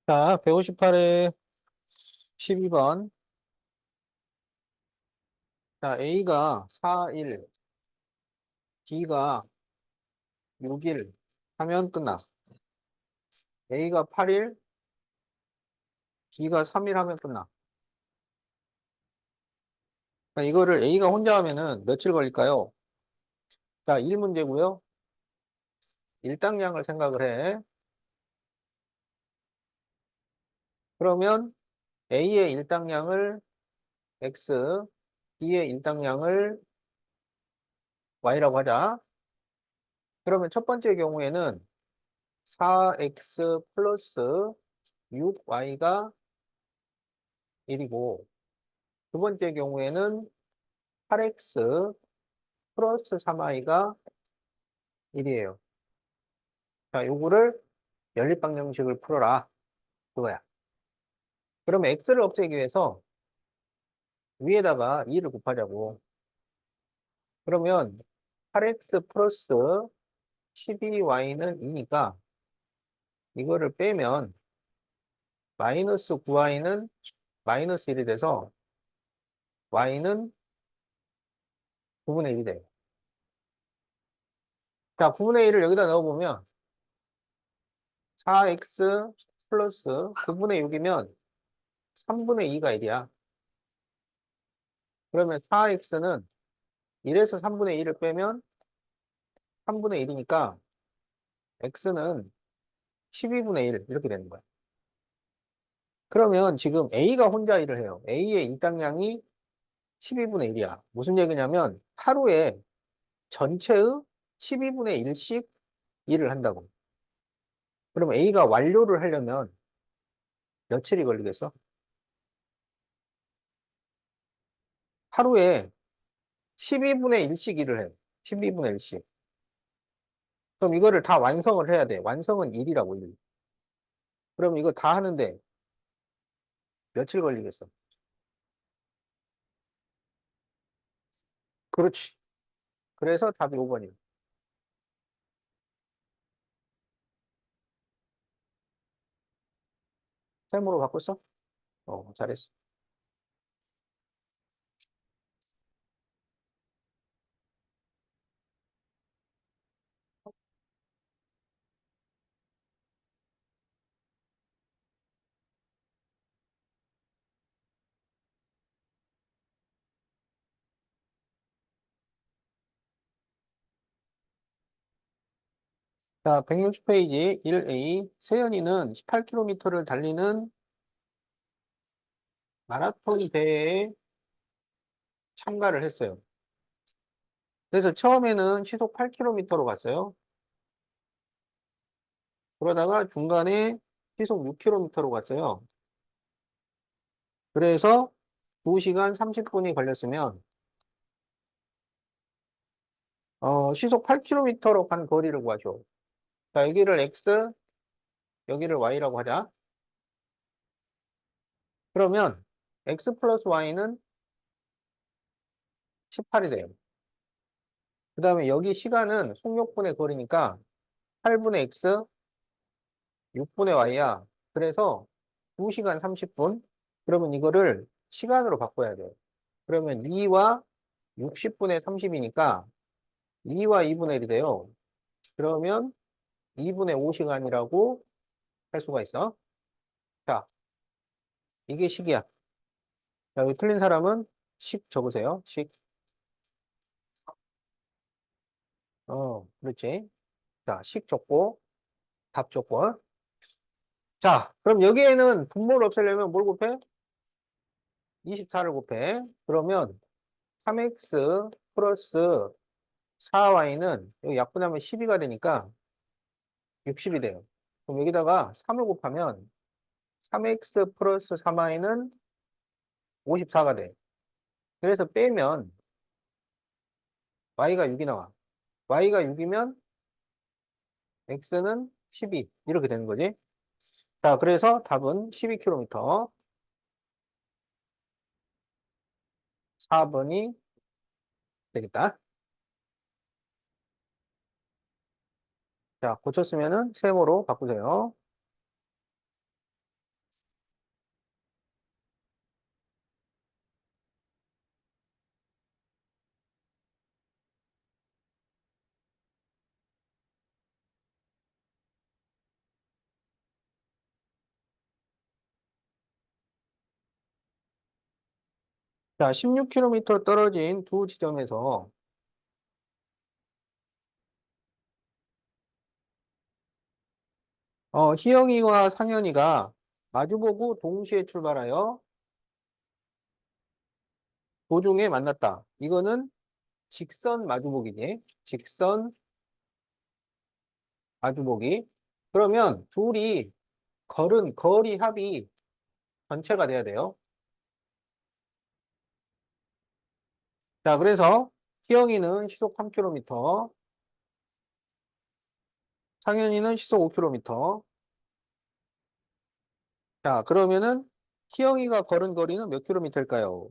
자, 158에 12번. 자, A가 4일, B가 6일 하면 끝나. A가 8일, B가 3일 하면 끝나. 그러니까 이거를 A가 혼자 하면은 며칠 걸릴까요? 자, 1문제고요. 일당량을 생각을 해. 그러면 A의 일당량을 X, B의 일당량을 Y라고 하자. 그러면 첫 번째 경우에는 4X 플러스 6Y가 1이고, 두 번째 경우에는 8X 플러스 3i가 1이에요. 자, 요거를 연립방정식을 풀어라. 그거야. 그러면 x를 없애기 위해서 위에다가 2를 곱하자고. 그러면 8x 플러스 12y는 2니까 이거를 빼면 마이너스 9y는 마이너스 1이 돼서 y는 9분의 1이 돼요. 자, 9분의 1을 여기다 넣어보면 4x 플러스 9분의 6이면 3분의 2가 1이야. 그러면 4x는 1에서 3분의 1을 빼면 3분의 1이니까 x는 12분의 1 이렇게 되는 거야. 그러면 지금 A가 혼자 일을 해요. A의 일당량이 12분의 1이야. 무슨 얘기냐면 하루에 전체의 12분의 1씩 일을 한다고. 그럼 A가 완료를 하려면 며칠이 걸리겠어? 하루에 12분의 1씩 일을 해. 12분의 1씩. 그럼 이거를 다 완성을 해야 돼. 완성은 1이라고, 1. 그럼 이거 다 하는데 며칠 걸리겠어? 그렇지. 그래서 답이 5번이야. 셈으로 바꿨어? 잘했어. 자, 160페이지 1A. 세연이는 18km를 달리는 마라톤 대회에 참가를 했어요. 그래서 처음에는 시속 8km로 갔어요. 그러다가 중간에 시속 6km로 갔어요. 그래서 2시간 30분이 걸렸으면, 시속 8km로 간 거리를 구하죠. 자, 여기를 X, 여기를 Y라고 하자. 그러면 X 플러스 Y는 18이 돼요. 그 다음에 여기 시간은 속력분의 거리니까 8분의 X, 6분의 Y야. 그래서 2시간 30분. 그러면 이거를 시간으로 바꿔야 돼요. 그러면 2와 60분의 30이니까 2와 2분의 1이 돼요. 그러면 2분의 5시간이라고 할 수가 있어. 자, 이게 식이야. 자, 여기 틀린 사람은 식 적으세요. 식. 그렇지. 자, 식 적고, 답 적고. 자, 그럼 여기에는 분모를 없애려면 뭘 곱해? 24를 곱해. 그러면 3x 플러스 4y는 여기 약분하면 12가 되니까 60이 돼요. 그럼 여기다가 3을 곱하면 3x 플러스 3y는 54가 돼. 그래서 빼면 y가 6이 나와. y가 6이면 x는 12. 이렇게 되는 거지. 자, 그래서 답은 12km. 4번이 되겠다. 자, 고쳤으면은 세모로 바꾸세요. 자, 16km 떨어진 두 지점에서 희영이와 상현이가 마주보고 동시에 출발하여 도중에 만났다. 이거는 직선 마주보기지. 직선 마주보기. 그러면 둘이 걸은 거리 합이 전체가 돼야 돼요. 자, 그래서 희영이는 시속 3km, 상현이는 시속 5km. 자, 그러면은 희영이가 걸은 거리는 몇 킬로미터일까요?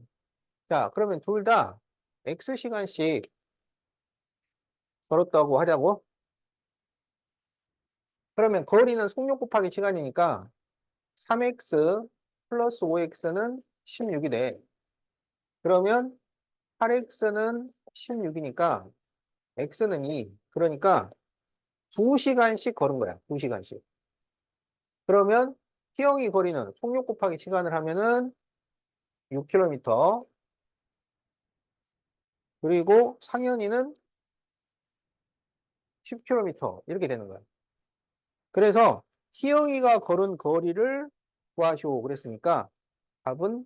자, 그러면 둘 다 X시간씩 걸었다고 하자고? 그러면 거리는 속력 곱하기 시간이니까 3x 플러스 5x는 16이 돼. 그러면 8x는 16이니까 x는 2. 그러니까 2시간씩 걸은 거야. 2시간씩. 그러면 희영이 거리는 속력 곱하기 시간을 하면은 6km. 그리고 상현이는 10km. 이렇게 되는 거야. 그래서 희영이가 걸은 거리를 구하시오. 그랬으니까 답은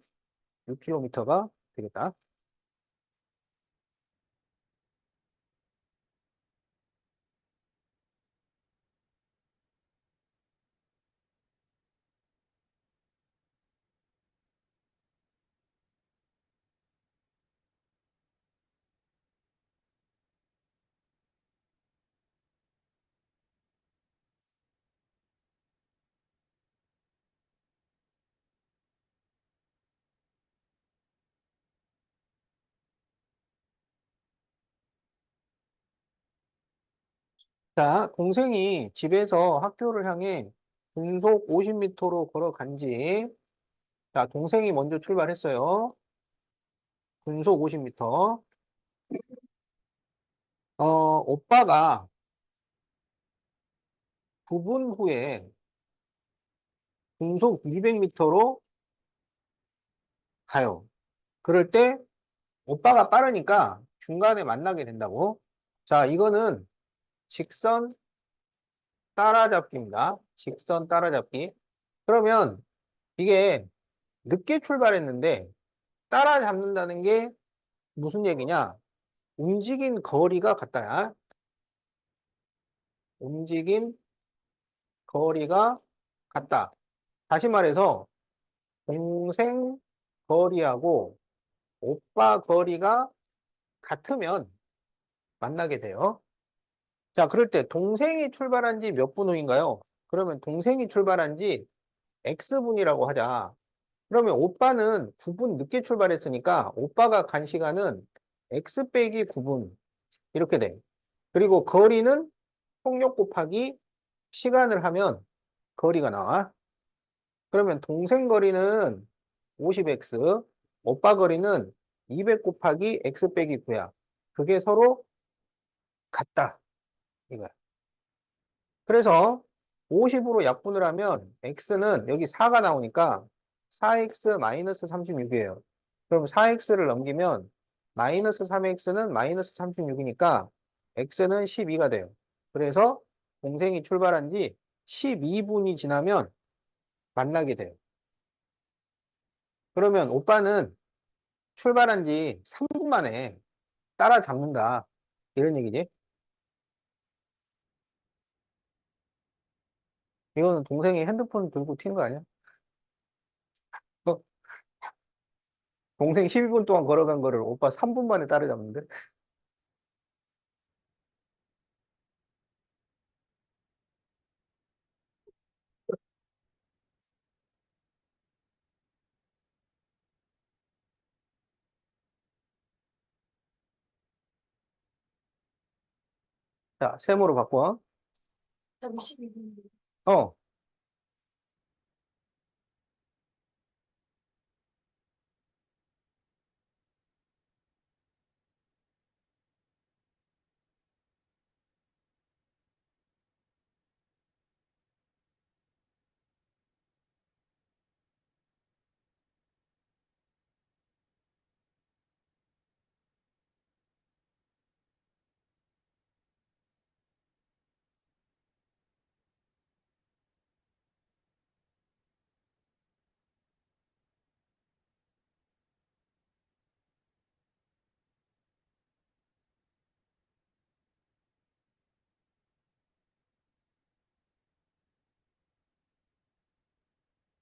6km가 되겠다. 자, 동생이 집에서 학교를 향해 분속 50m로 걸어간 지, 자, 동생이 먼저 출발했어요. 분속 50m. 오빠가 9분 후에 분속 200m로 가요. 그럴 때 오빠가 빠르니까 중간에 만나게 된다고. 자, 이거는 직선 따라잡기입니다. 직선 따라잡기. 그러면 이게 늦게 출발했는데 따라잡는다는 게 무슨 얘기냐? 움직인 거리가 같다야. 움직인 거리가 같다. 다시 말해서 동생 거리하고 오빠 거리가 같으면 만나게 돼요. 자, 그럴 때 동생이 출발한 지 몇 분 후인가요? 그러면 동생이 출발한 지 X분이라고 하자. 그러면 오빠는 9분 늦게 출발했으니까 오빠가 간 시간은 X 빼기 9분. 이렇게 돼. 그리고 거리는 속력 곱하기 시간을 하면 거리가 나와. 그러면 동생 거리는 50x, 오빠 거리는 200 곱하기 x 빼기 9야. 그게 서로 같다. 이거야. 그래서 50으로 약분을 하면 x는 여기 4가 나오니까 4x 마이너스 36이에요. 그럼 4x를 넘기면 마이너스 3x는 마이너스 36이니까 x는 12가 돼요. 그래서 동생이 출발한 지 12분이 지나면 만나게 돼요. 그러면 오빠는 출발한 지 3분 만에 따라잡는다. 이런 얘기지. 이거는 동생이 핸드폰 들고 튄 거 아니야? 어? 동생 12분 동안 걸어간 거를 오빠 3분 만에 따라잡는데? 자, 세모로 바꿔. 어,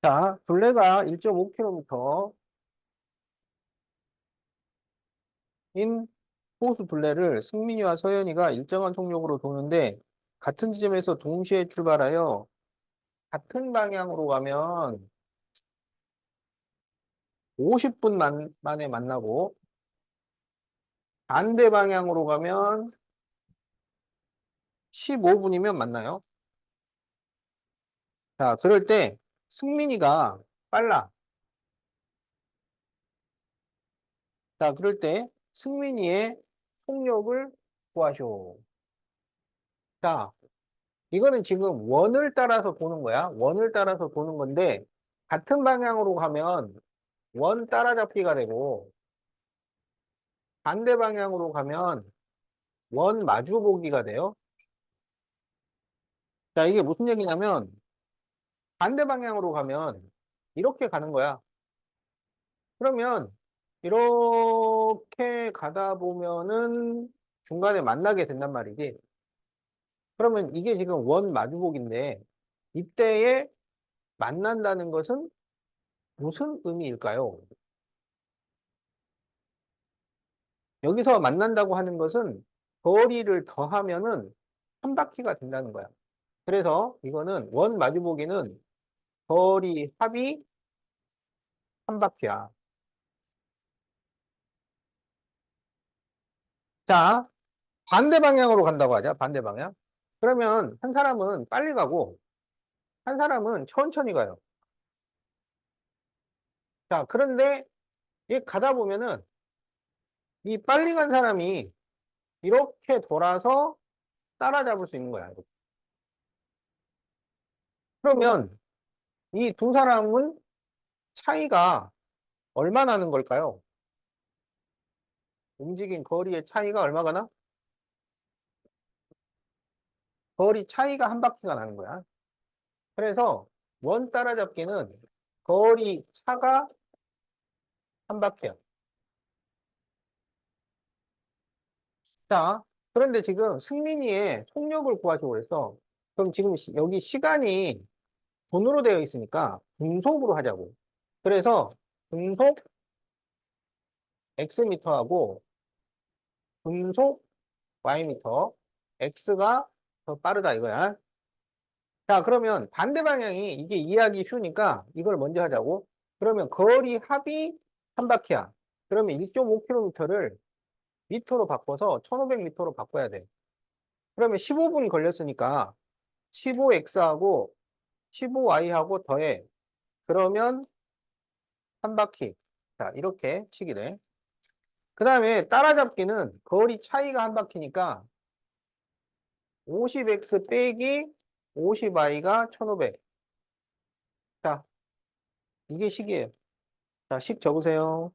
자, 둘레가 1.5km인 호수 둘레를 승민이와 서연이가 일정한 속력으로 도는데 같은 지점에서 동시에 출발하여 같은 방향으로 가면 50분 만에 만나고 반대 방향으로 가면 15분이면 만나요. 자, 그럴 때 승민이가 빨라. 자, 그럴 때 승민이의 속력을 구하시오. 자, 이거는 지금 원을 따라서 도는 거야. 원을 따라서 도는 건데 같은 방향으로 가면 원 따라잡기가 되고 반대 방향으로 가면 원 마주보기가 돼요. 자, 이게 무슨 얘기냐면 반대 방향으로 가면 이렇게 가는 거야. 그러면 이렇게 가다 보면은 중간에 만나게 된단 말이지. 그러면 이게 지금 원 마주보기인데 이때에 만난다는 것은 무슨 의미일까요? 여기서 만난다고 하는 것은 거리를 더하면은 한 바퀴가 된다는 거야. 그래서 이거는 원 마주보기는 거리 합이 한 바퀴야. 자, 반대 방향으로 간다고 하자. 반대 방향. 그러면 한 사람은 빨리 가고 한 사람은 천천히 가요. 자, 그런데 이 가다 보면은 이 빨리 간 사람이 이렇게 돌아서 따라잡을 수 있는 거야. 이렇게. 그러면 이 두 사람은 차이가 얼마나 나는 걸까요? 움직인 거리의 차이가 얼마가 나? 거리 차이가 한 바퀴가 나는 거야. 그래서 원 따라잡기는 거리 차가 한 바퀴야. 자, 그런데 지금 승민이의 속력을 구하시고 그랬어. 그럼 지금 여기 시간이 분으로 되어 있으니까 분속으로 하자고. 그래서 분속 X미터하고 분속 Y미터. X가 더 빠르다 이거야. 자, 그러면 반대 방향이 이게 이해하기 쉬우니까 이걸 먼저 하자고. 그러면 거리 합이 한 바퀴야. 그러면 1.5km를 미터로 바꿔서 1500미터로 바꿔야 돼. 그러면 15분 걸렸으니까 15x하고 15y하고 더해. 그러면 한 바퀴. 자, 이렇게 치게 돼. 그 다음에 따라잡기는 거리 차이가 한 바퀴니까 50x 빼기 50y가 1500. 자, 이게 식이에요. 자, 식 적으세요.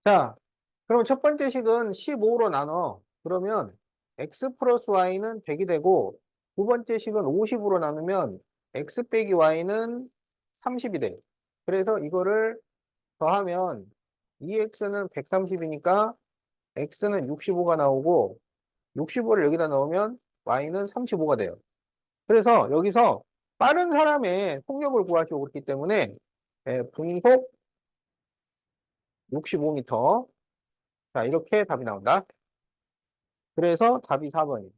자, 그럼 첫 번째 식은 15로 나눠. 그러면 x 플러스 y는 100이 되고 두 번째 식은 50으로 나누면 x 빼기 y는 30이 돼. 그래서 이거를 더하면 2x는 130이니까 x는 65가 나오고 65를 여기다 넣으면 y는 35가 돼요. 그래서 여기서 빠른 사람의 속력을 구하시고 그렇기 때문에 분속 65m. 자, 이렇게 답이 나온다. 그래서 답이 4번이에요.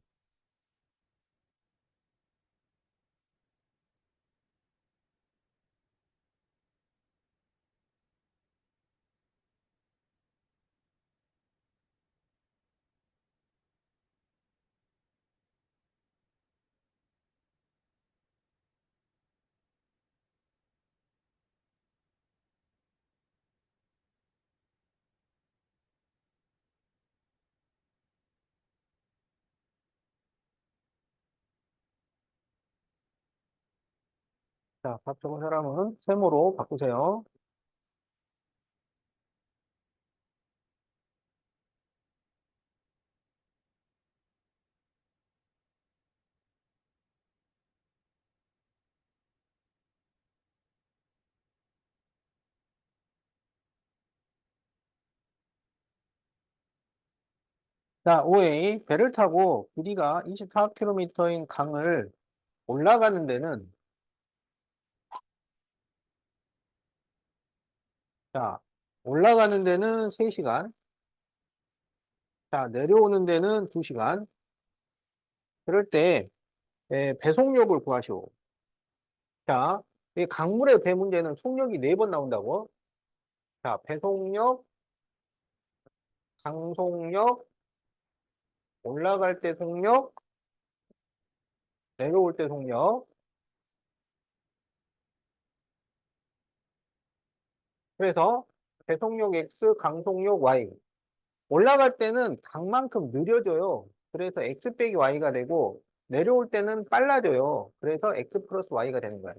자, 답 적은 사람은 세모로 바꾸세요. 자, 5A. 배를 타고 길이가 24km인 강을 올라가는 데는, 자, 올라가는 데는 3시간, 자, 내려오는 데는 2시간. 그럴 때, 배속력을 구하시오. 자, 이 강물의 배 문제는 속력이 4번 나온다고. 자, 배속력, 강속력, 올라갈 때 속력, 내려올 때 속력. 그래서 배속력 X, 강속력 Y. 올라갈 때는 강만큼 느려져요. 그래서 X 빼기 Y가 되고, 내려올 때는 빨라져요. 그래서 X 플러스 Y가 되는 거예요.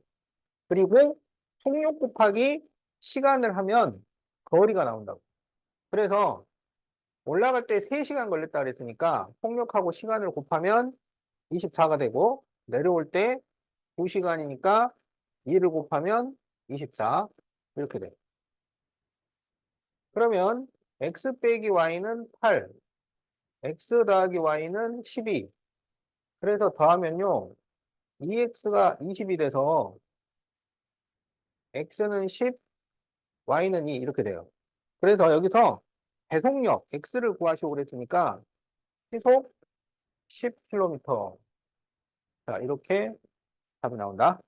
그리고 속력 곱하기 시간을 하면 거리가 나온다고. 그래서 올라갈 때 3시간 걸렸다 그랬으니까 속력하고 시간을 곱하면 24가 되고, 내려올 때 2시간이니까 2를 곱하면 24. 이렇게 돼. 그러면 x 빼기 y는 8, x 더하기 y는 12. 그래서 더하면요, 2x가 20이 돼서 x는 10, y는 2 이렇게 돼요. 그래서 여기서 배속력 x를 구하시고 그랬으니까 시속 10km. 자, 이렇게 답이 나온다.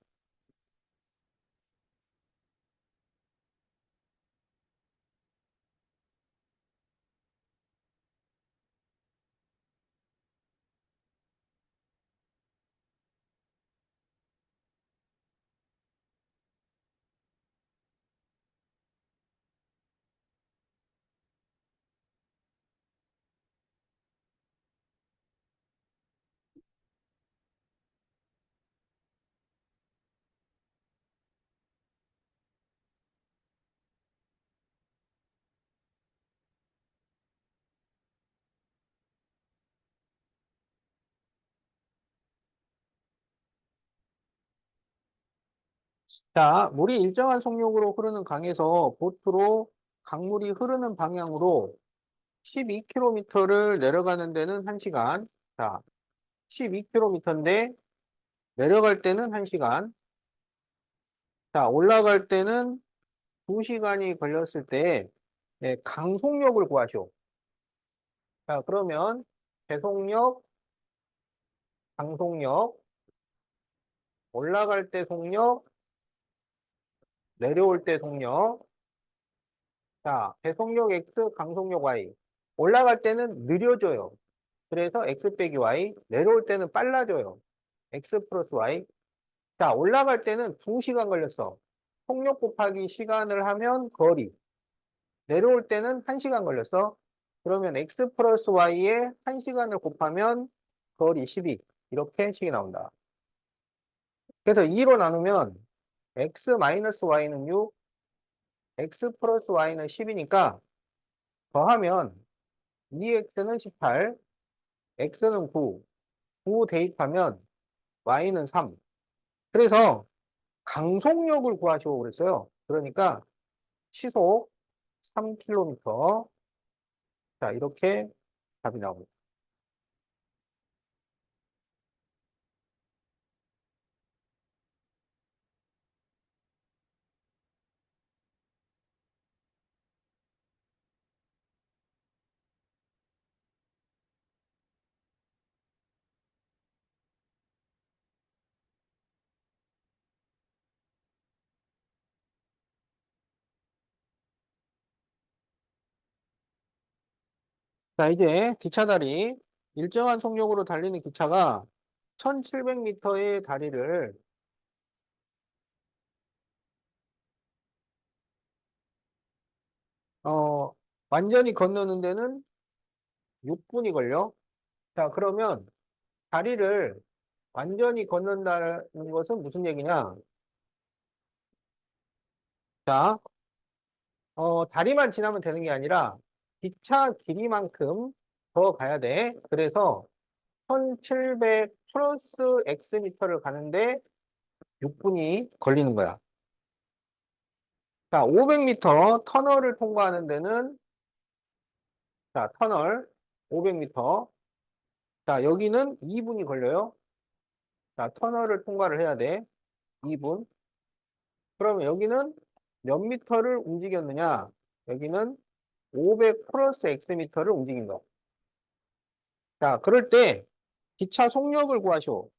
자, 물이 일정한 속력으로 흐르는 강에서 보트로 강물이 흐르는 방향으로 12km를 내려가는 데는 1시간. 자, 12km인데 내려갈 때는 1시간. 자, 올라갈 때는 2시간이 걸렸을 때 강속력을 구하시오. 자, 그러면 배속력, 강속력, 올라갈 때 속력, 내려올 때 속력. 자, 배속력 X, 강속력 Y. 올라갈 때는 느려져요. 그래서 X 빼기 Y. 내려올 때는 빨라져요. X 플러스 Y. 자, 올라갈 때는 2시간 걸렸어. 속력 곱하기 시간을 하면 거리. 내려올 때는 1시간 걸렸어. 그러면 X 플러스 Y에 1시간을 곱하면 거리 12. 이렇게 식이 나온다. 그래서 2로 나누면 X 마이너스 Y는 6, X 플러스 Y는 10이니까 더하면 2X는 18, X는 9, 9 대입하면 Y는 3. 그래서 강속력을 구하시오 그랬어요. 그러니까 시속 3km. 자, 이렇게 답이 나옵니다. 자, 이제 기차 다리. 일정한 속력으로 달리는 기차가 1700m의 다리를 어, 완전히 건너는 데는 6분이 걸려. 자, 그러면 다리를 완전히 건넌다는 것은 무슨 얘기냐? 자, 다리만 지나면 되는 게 아니라 기차 길이만큼 더 가야 돼. 그래서 1700 플러스 X미터를 가는데 6분이 걸리는 거야. 자, 500m 터널을 통과하는 데는, 자, 터널 500m. 자, 여기는 2분이 걸려요. 자, 터널을 통과를 해야 돼. 2분. 그러면 여기는 몇 미터를 움직였느냐? 여기는 500 플러스 X미터를 움직인 거. 자, 그럴 때 기차 속력을 구하시오.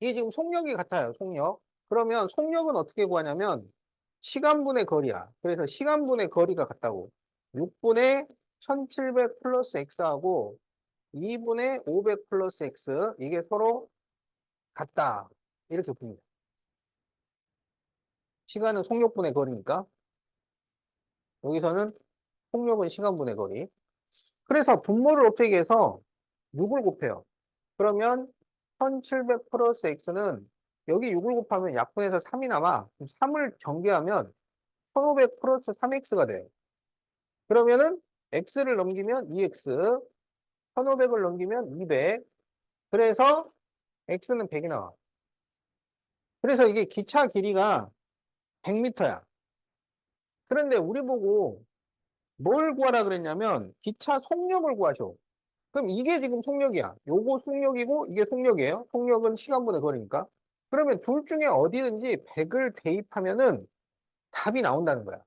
이게 지금 속력이 같아요, 속력. 그러면 속력은 어떻게 구하냐면 시간분의 거리야. 그래서 시간분의 거리가 같다고. 6분의 1700 플러스 X하고 2분의 500 플러스 X. 이게 서로 같다. 이렇게 봅니다. 시간은 속력분의 거리니까. 여기서는 속력은 시간분의 거리. 그래서 분모를 어떻게 해서 6을 곱해요. 그러면 1700 플러스 x는 여기 6을 곱하면 약분해서 3이 남아. 3을 전개하면 1500 플러스 3x가 돼요. 그러면은 x를 넘기면 2x, 1500을 넘기면 200. 그래서 x는 100이 나와. 그래서 이게 기차 길이가 100m야. 그런데 우리 보고 뭘 구하라 그랬냐면 기차 속력을 구하셔. 그럼 이게 지금 속력이야. 요거 속력이고 이게 속력이에요. 속력은 시간분의 거리니까. 그러면 둘 중에 어디든지 100을 대입하면은 답이 나온다는 거야.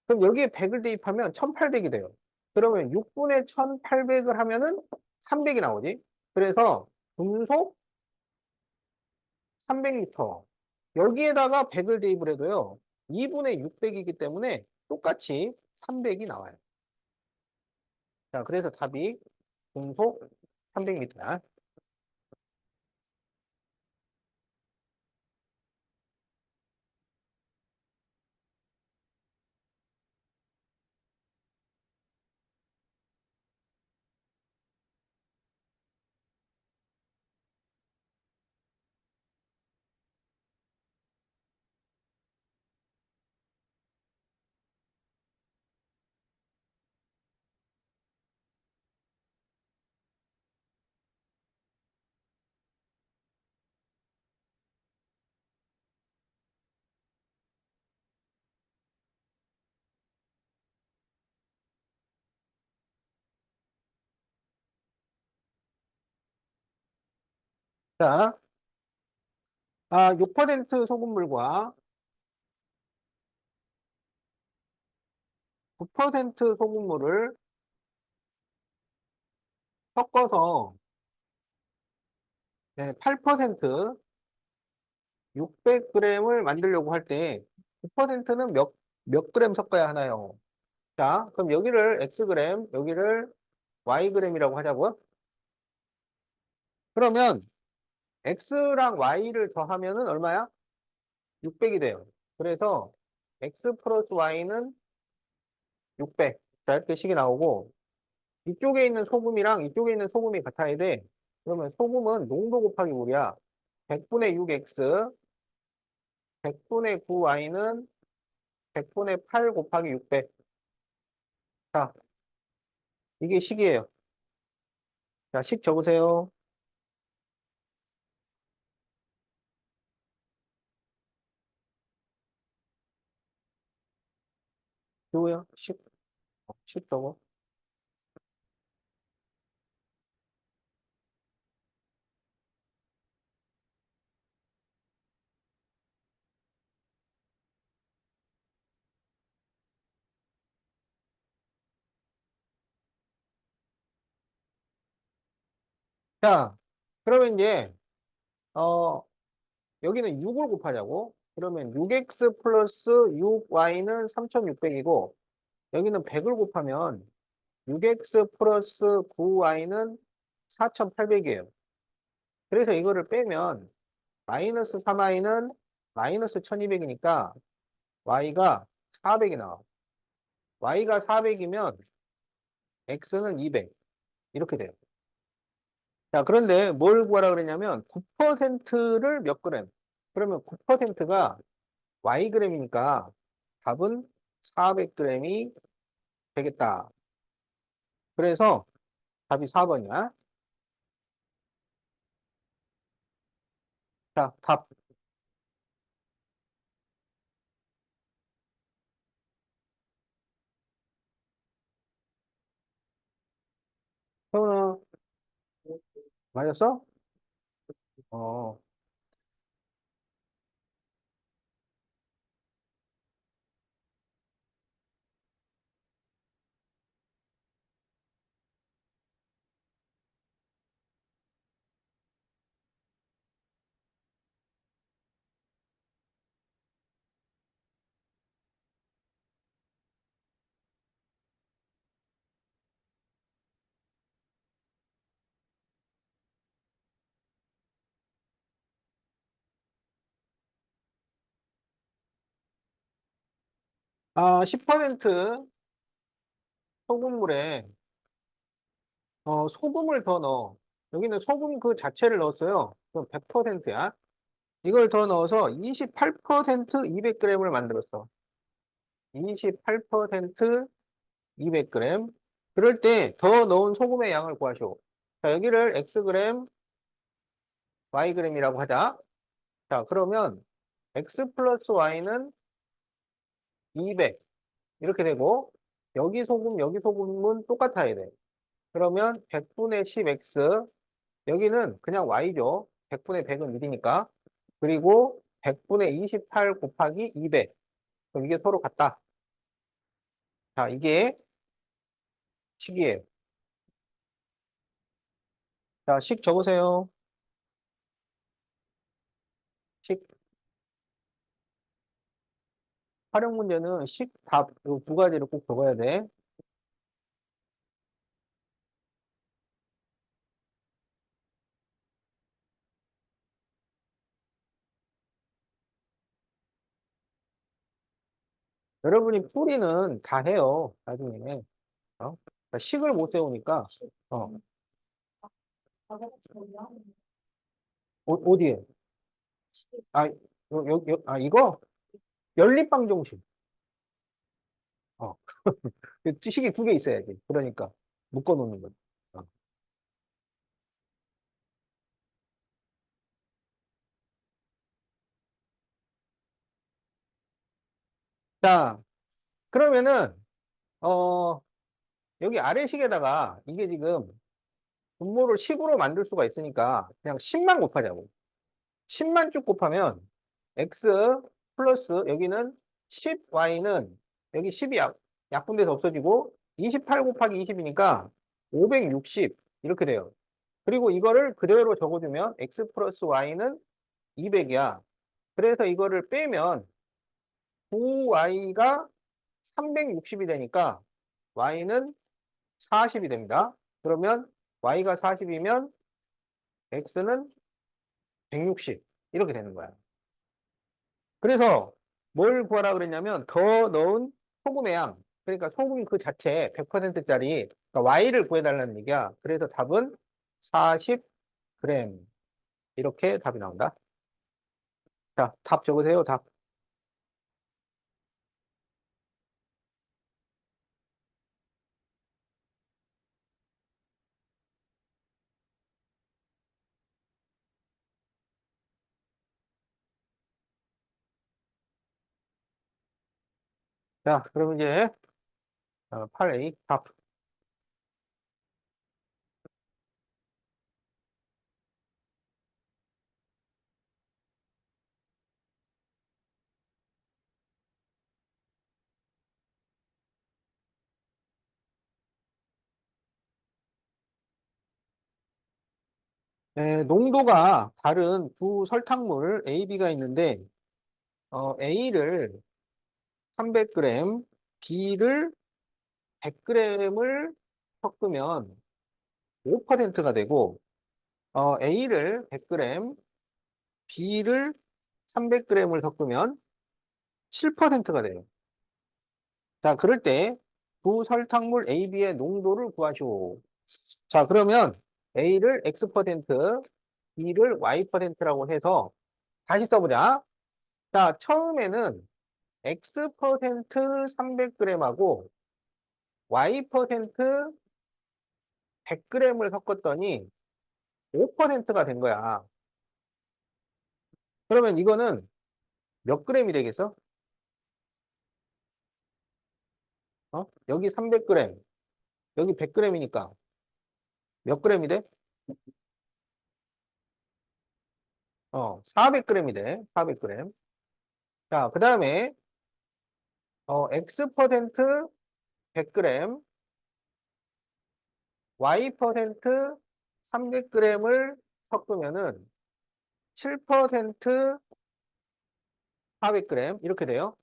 그럼 여기에 100을 대입하면 1800이 돼요. 그러면 6분의 1800을 하면은 300이 나오지. 그래서 분속 300m. 여기에다가 100을 대입을 해도요. 2분의 600이기 때문에 똑같이 300이 나와요. 자, 그래서 답이 분속 300m야. 자, 6% 소금물과 9% 소금물을 섞어서 8% 600g을 만들려고 할 때 9%는 몇 그램 섞어야 하나요? 자, 그럼 여기를 xg, 여기를 yg이라고 하자고요? 그러면 x랑 y를 더하면은 얼마야? 600이 돼요. 그래서 x 플러스 y는 600. 자, 이렇게 식이 나오고 이쪽에 있는 소금이랑 이쪽에 있는 소금이 같아야 돼. 그러면 소금은 농도 곱하기 물이야. 100분의 6x, 100분의 9y는 100분의 8 곱하기 600. 자, 이게 식이에요. 자, 식 적으세요. 누구요? 식 적어. 자, 그러면 이제, 어, 여기는 6을 곱하자고. 그러면 6x 플러스 6y는 3600이고, 여기는 100을 곱하면 6x 플러스 9y는 4800이에요. 그래서 이거를 빼면 마이너스 3y는 마이너스 1200이니까 y가 400이 나와. y가 400이면 x는 200. 이렇게 돼요. 자, 그런데 뭘 구하라 그랬냐면 9%를 몇 그램? 그러면 9%가 Yg이니까 답은 400g이 되겠다. 그래서 답이 4번이야. 자, 답. 태훈아, 맞았어? 어, 아, 10% 소금물에 소금을 더 넣어. 여기는 소금 그 자체를 넣었어요. 그럼 100%야. 이걸 더 넣어서 28% 200g을 만들었어. 28% 200g. 그럴 때 더 넣은 소금의 양을 구하시오. 자, 여기를 Xg, Yg이라고 하자. 자, 그러면 X 플러스 Y는 200. 이렇게 되고, 여기 소금은 똑같아야 돼. 그러면 100분의 10X, 여기는 그냥 Y죠. 100분의 100은 1이니까. 그리고 100분의 28 곱하기 200. 그럼 이게 서로 같다. 자, 이게 식이에요. 자, 식 적으세요. 식, 활용 문제는 식, 답, 이 두 가지를 꼭 적어야 돼. 여러분이 풀이는 다 해요. 나중에. 그러니까 식을 못 세우니까, 어, 어디에? 아, 이거? 연립방 정식. 어, 식이 두 개 있어야지. 그러니까, 묶어 놓는 거지. 어. 자, 그러면은, 어, 여기 아래식에다가 이게 지금 분모를 10으로 만들 수가 있으니까 그냥 10만 곱하자고. 10만 쭉 곱하면 x 플러스 여기는 10y는 여기 10이 약분돼서 없어지고 28 곱하기 20이니까 560 이렇게 돼요. 그리고 이거를 그대로 적어주면 x 플러스 y는 200이야. 그래서 이거를 빼면 9y가 360이 되니까 y는 40이 됩니다. 그러면 y가 40이면 x는 160 이렇게 되는 거야. 그래서 뭘 구하라 그랬냐면 더 넣은 소금의 양. 그러니까 소금 그 자체 100%짜리 그러니까 y를 구해달라는 얘기야. 그래서 답은 40g 이렇게 답이 나온다. 자, 답 적으세요. 답. 자, 그럼 이제 8A 답. 농도가 다른 두 설탕물 A, B가 있는데 A를 300g, B를 100g을 섞으면 5%가 되고 A를 100g, B를 300g을 섞으면 7%가 돼요. 자, 그럴 때 두 설탕물 A, B의 농도를 구하시오. 자, 그러면 A를 X%, B를 Y%라고 해서 다시 써보자. 자, 처음에는 X% 300g하고 Y% 100g을 섞었더니 5%가 된 거야. 그러면 이거는 몇 g이 되겠어? 여기 300g, 여기 100g이니까 몇 g이 돼? 400g이 돼. 400g. 자, 그 다음에 X% 100g, Y% 300g을 섞으면은 7% 400g 이렇게 돼요.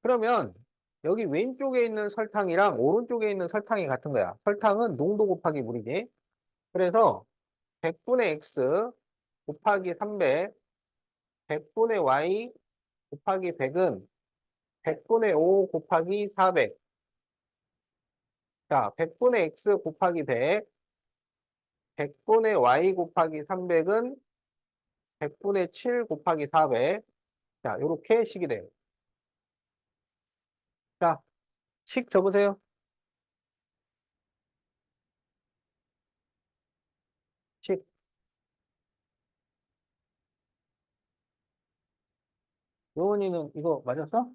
그러면 여기 왼쪽에 있는 설탕이랑 오른쪽에 있는 설탕이 같은 거야. 설탕은 농도 곱하기 물이지. 그래서 100분의 X 곱하기 300, 100분의 Y 곱하기 100은 100분의 5 곱하기 400. 자, 100분의 X 곱하기 100, 100분의 Y 곱하기 300은 100분의 7 곱하기 400. 자, 요렇게 식이 돼요. 자, 식 적으세요. 식. 요원이는 이거 맞았어?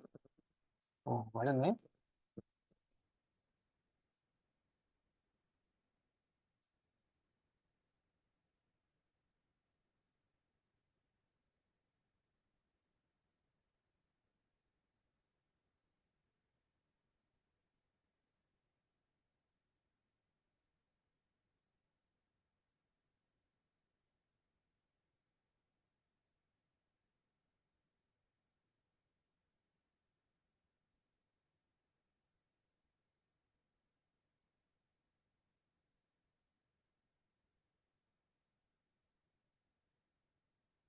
맞았네.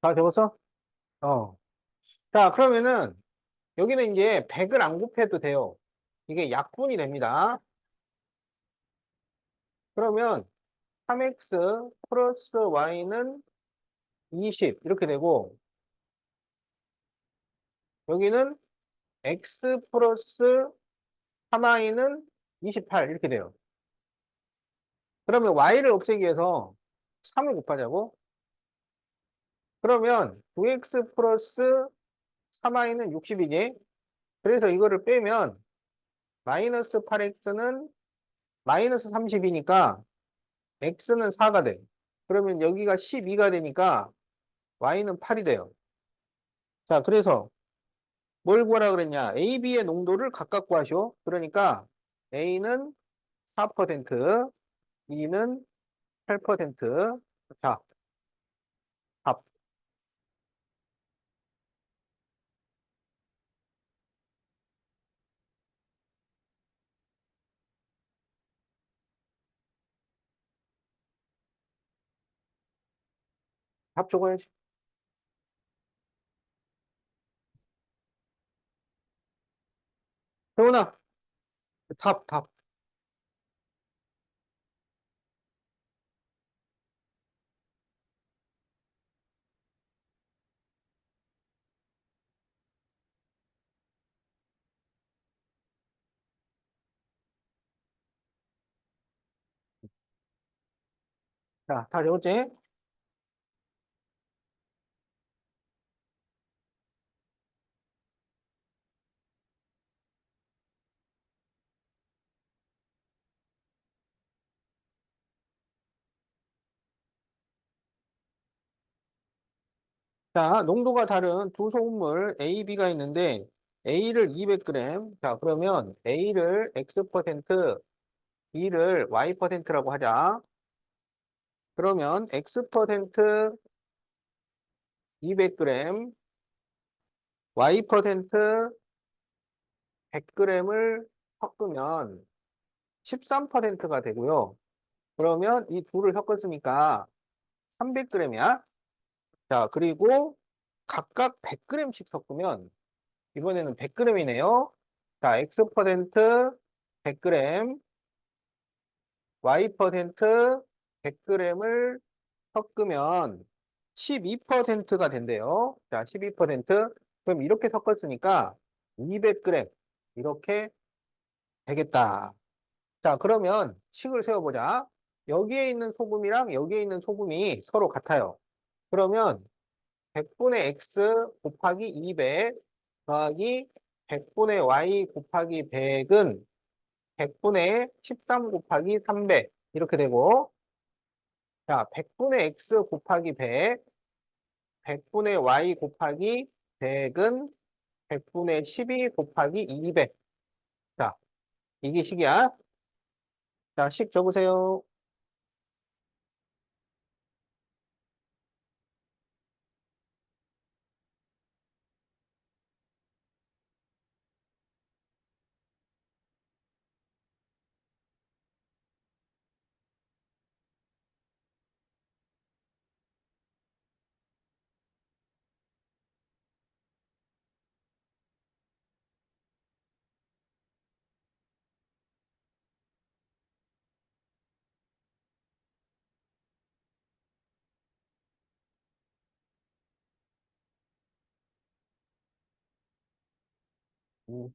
다 적었어? 어. 자, 그러면은 여기는 이제 100을 안 곱해도 돼요. 이게 약분이 됩니다. 그러면 3x 플러스 y는 20 이렇게 되고 여기는 x 플러스 3y는 28 이렇게 돼요. 그러면 y를 없애기 위해서 3을 곱하자고? 그러면 9x 플러스 3y는 60이지? 그래서 이거를 빼면 마이너스 8x는 마이너스 30이니까 x는 4가 돼. 그러면 여기가 12가 되니까 y는 8이 돼요. 자, 그래서 뭘 구하라 그랬냐? A, B의 농도를 각각 구하시오. 그러니까 A는 4%, B는 8%. 자, 답. 답 적어야지. 태훈아, 답. 자, 다 적었지? 자, 농도가 다른 두 소금물 A, B가 있는데 A를 200g. 자, 그러면 A를 X%, B를 Y%라고 하자. 그러면 X% 200g, Y% 100g을 섞으면 13%가 되고요. 그러면 이 둘을 섞었으니까 300g이야. 자, 그리고 각각 100g씩 섞으면 이번에는 100g이네요. 자, X% 100g, Y% 100g을 섞으면 12%가 된대요. 자, 12%. 그럼 이렇게 섞었으니까 200g 이렇게 되겠다. 자, 그러면 식을 세워보자. 여기에 있는 소금이랑 여기에 있는 소금이 서로 같아요. 그러면 100분의 x 곱하기 200 더하기 100분의 y 곱하기 100은 100분의 13 곱하기 300 이렇게 되고, 자, 100분의 x 곱하기 100, 100분의 y 곱하기 100은 100분의 12 곱하기 200. 자, 이게 식이야. 자, 식 적으세요. 음,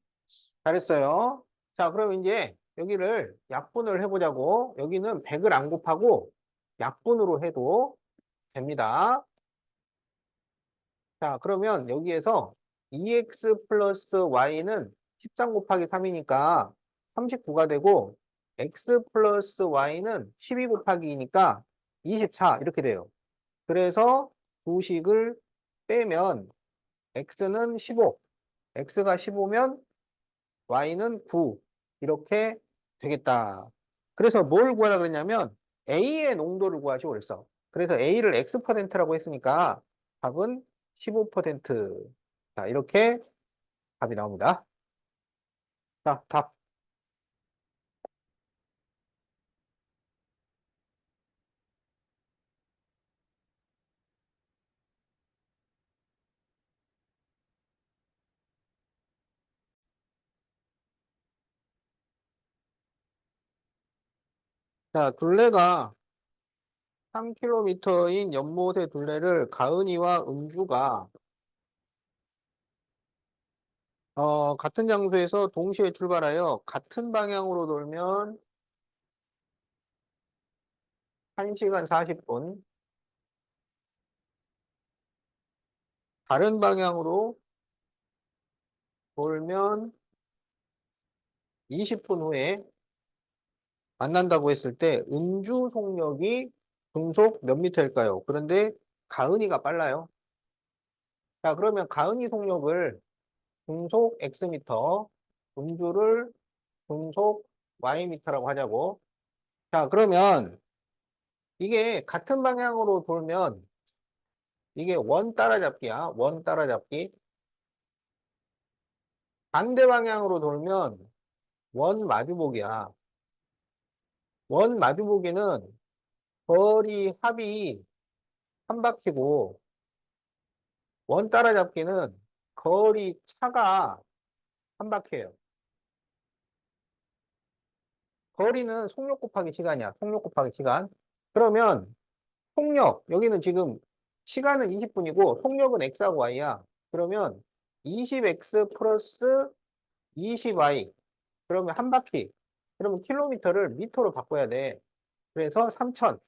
잘했어요. 자, 그럼 이제 여기를 약분을 해보자고. 여기는 100을 안 곱하고 약분으로 해도 됩니다. 자, 그러면 여기에서 2x 플러스 y는 13 곱하기 3이니까 39가 되고, x 플러스 y는 12 곱하기 2니까 24 이렇게 돼요. 그래서 두 식을 빼면 x는 15, x가 15면 y는 9 이렇게 되겠다. 그래서 뭘 구하라 그랬냐면 A의 농도를 구하시고 그랬어. 그래서 A를 X%라고 했으니까 답은 15%. 자, 이렇게 답이 나옵니다. 자, 답. 자, 둘레가 3km인 연못의 둘레를 가은이와 은주가 같은 장소에서 동시에 출발하여 같은 방향으로 돌면 1시간 40분, 다른 방향으로 돌면 20분 후에 만난다고 했을 때 음주 속력이 분속 몇 미터일까요? 그런데 가은이가 빨라요. 자, 그러면 가은이 속력을 분속 X미터, 음주를 분속 Y미터라고 하자고. 자, 그러면 이게 같은 방향으로 돌면 이게 원 따라잡기야. 원 따라잡기. 반대 방향으로 돌면 원 마주보기야. 원 마주보기는 거리 합이 한 바퀴고, 원 따라잡기는 거리 차가 한 바퀴예요. 거리는 속력 곱하기 시간이야. 속력 곱하기 시간. 그러면 속력, 여기는 지금 시간은 20분이고 속력은 x하고 y야. 그러면 20x 플러스 20y. 그러면 한 바퀴. 그러면 킬로미터를 미터로 바꿔야 돼. 그래서 3000.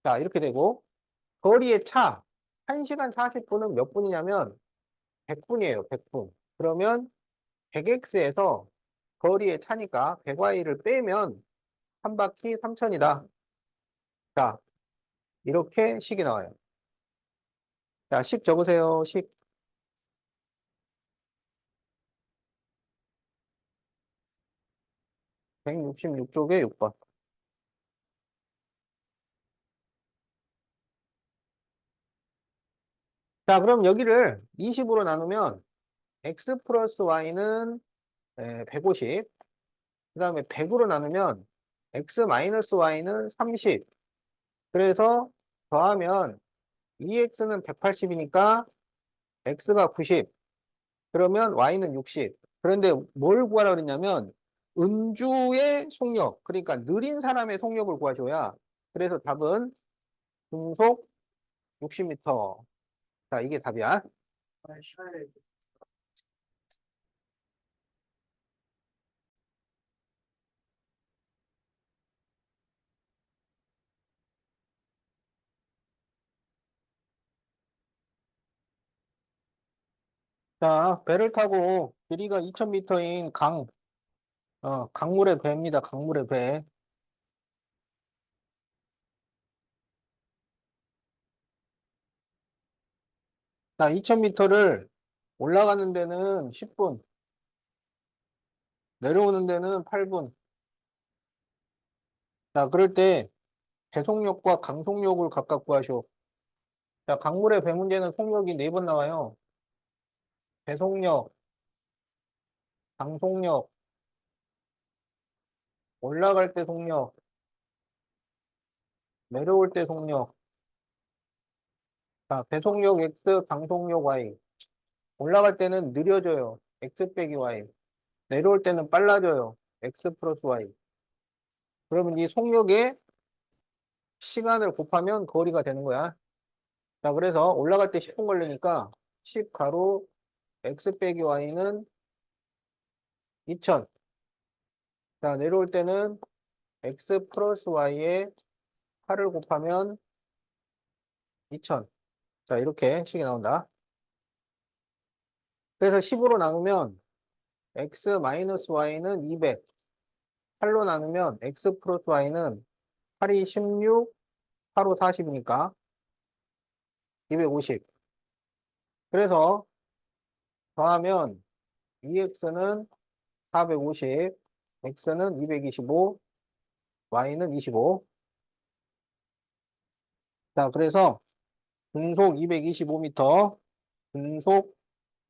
자, 이렇게 되고, 거리의 차. 1시간 40분은 몇 분이냐면 100분이에요. 100분. 그러면 100x에서 거리의 차니까 100y를 빼면 한 바퀴 3000이다. 자, 이렇게 식이 나와요. 자, 식 적으세요. 식 166쪽에 6번. 자, 그럼 여기를 20으로 나누면 x 플러스 y는 150. 그 다음에 100으로 나누면 x 마이너스 y는 30. 그래서 더하면 2x는 180이니까 x가 90. 그러면 y는 60. 그런데 뭘 구하라 그랬냐면 음주의 속력, 그러니까 느린 사람의 속력을 구하셔야. 그래서 답은 분속 60m. 자, 이게 답이야. 자, 배를 타고 길이가 2000m인 강물의 배입니다. 강물의 배. 자, 2000m를 올라가는 데는 10분, 내려오는 데는 8분. 자, 그럴 때 배속력과 강속력을 각각 구하시오. 자, 강물의 배 문제는 속력이 4번 나와요. 배속력, 강속력, 올라갈 때 속력, 내려올 때 속력. 자, 배속력 X, 강속력 Y. 올라갈 때는 느려져요. X 빼기 Y. 내려올 때는 빨라져요. X 플러스 Y. 그러면 이 속력의 시간을 곱하면 거리가 되는 거야. 자, 그래서 올라갈 때 10분 걸리니까 10 가로 X 빼기 Y는 2000. 자, 내려올 때는 X 플러스 Y에 8을 곱하면 2000. 자, 이렇게 식이 나온다. 그래서 10으로 나누면 X 마이너스 Y는 200. 8로 나누면 X 플러스 Y는 8이 16, 8로 40이니까 250. 그래서 더하면 2X는 450, X는 225, Y는 25. 자, 그래서 분속 225m, 분속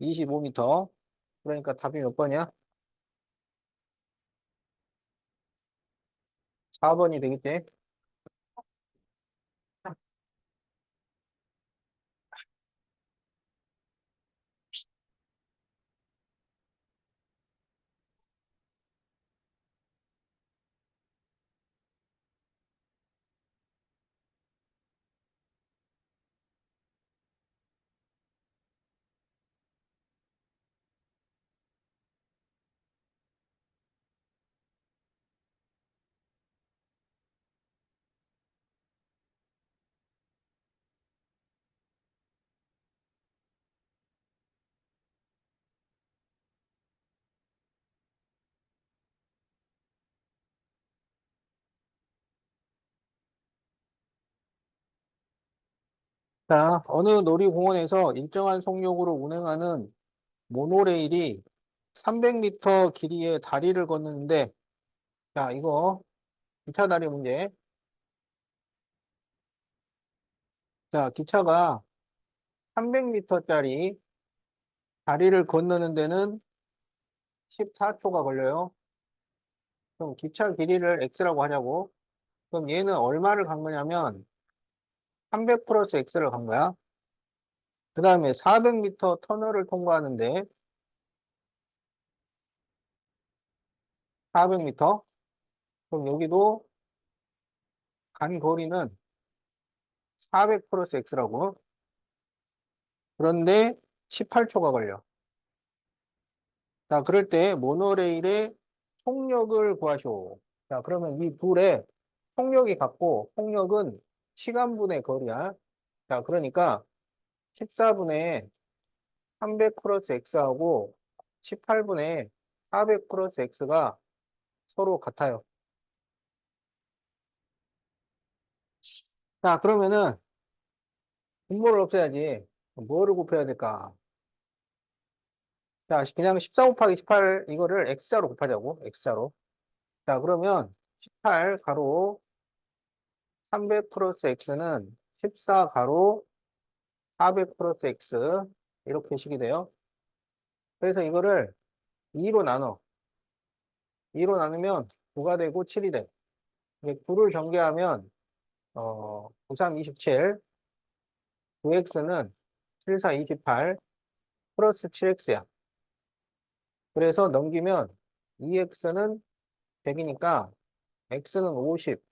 25m. 그러니까 답이 몇 번이야? 4번이 되겠지? 자, 어느 놀이공원에서 일정한 속력으로 운행하는 모노레일이 300m 길이의 다리를 걷는데, 자, 이거 2차 다리 문제. 자, 기차가 300m짜리 다리를 건너는 데는 14초가 걸려요. 그럼 기차 길이를 x라고 하자고. 그럼 얘는 얼마를 간 거냐면 300 플러스 x를 간 거야. 그 다음에 400m 터널을 통과하는데 400m. 그럼 여기도 간 거리는 400 플러스 x라고. 그런데 18초가 걸려. 자, 그럴 때 모노레일의 속력을 구하시오. 자, 그러면 이 둘의 속력이 같고, 속력은 시간분의 거리야. 자, 그러니까 14분의 300 플러스 x하고 18분의 400 플러스 x가 서로 같아요. 자, 그러면은 분모를 없애야지. 뭐를 곱해야 될까? 자, 그냥 14 곱하기 18 이거를 x자로 곱하자고. x자로. 자, 그러면 18 가로 300 플러스 x는 14 가로 400 플러스 x 이렇게 식이 돼요. 그래서 이거를 2로 나눠. 2로 나누면 9가 되고 7이 돼. 이제 9를 전개하면 9, 3, 27, 9x는 7, 4, 28 플러스 7x야. 그래서 넘기면 2x는 100이니까 x는 50.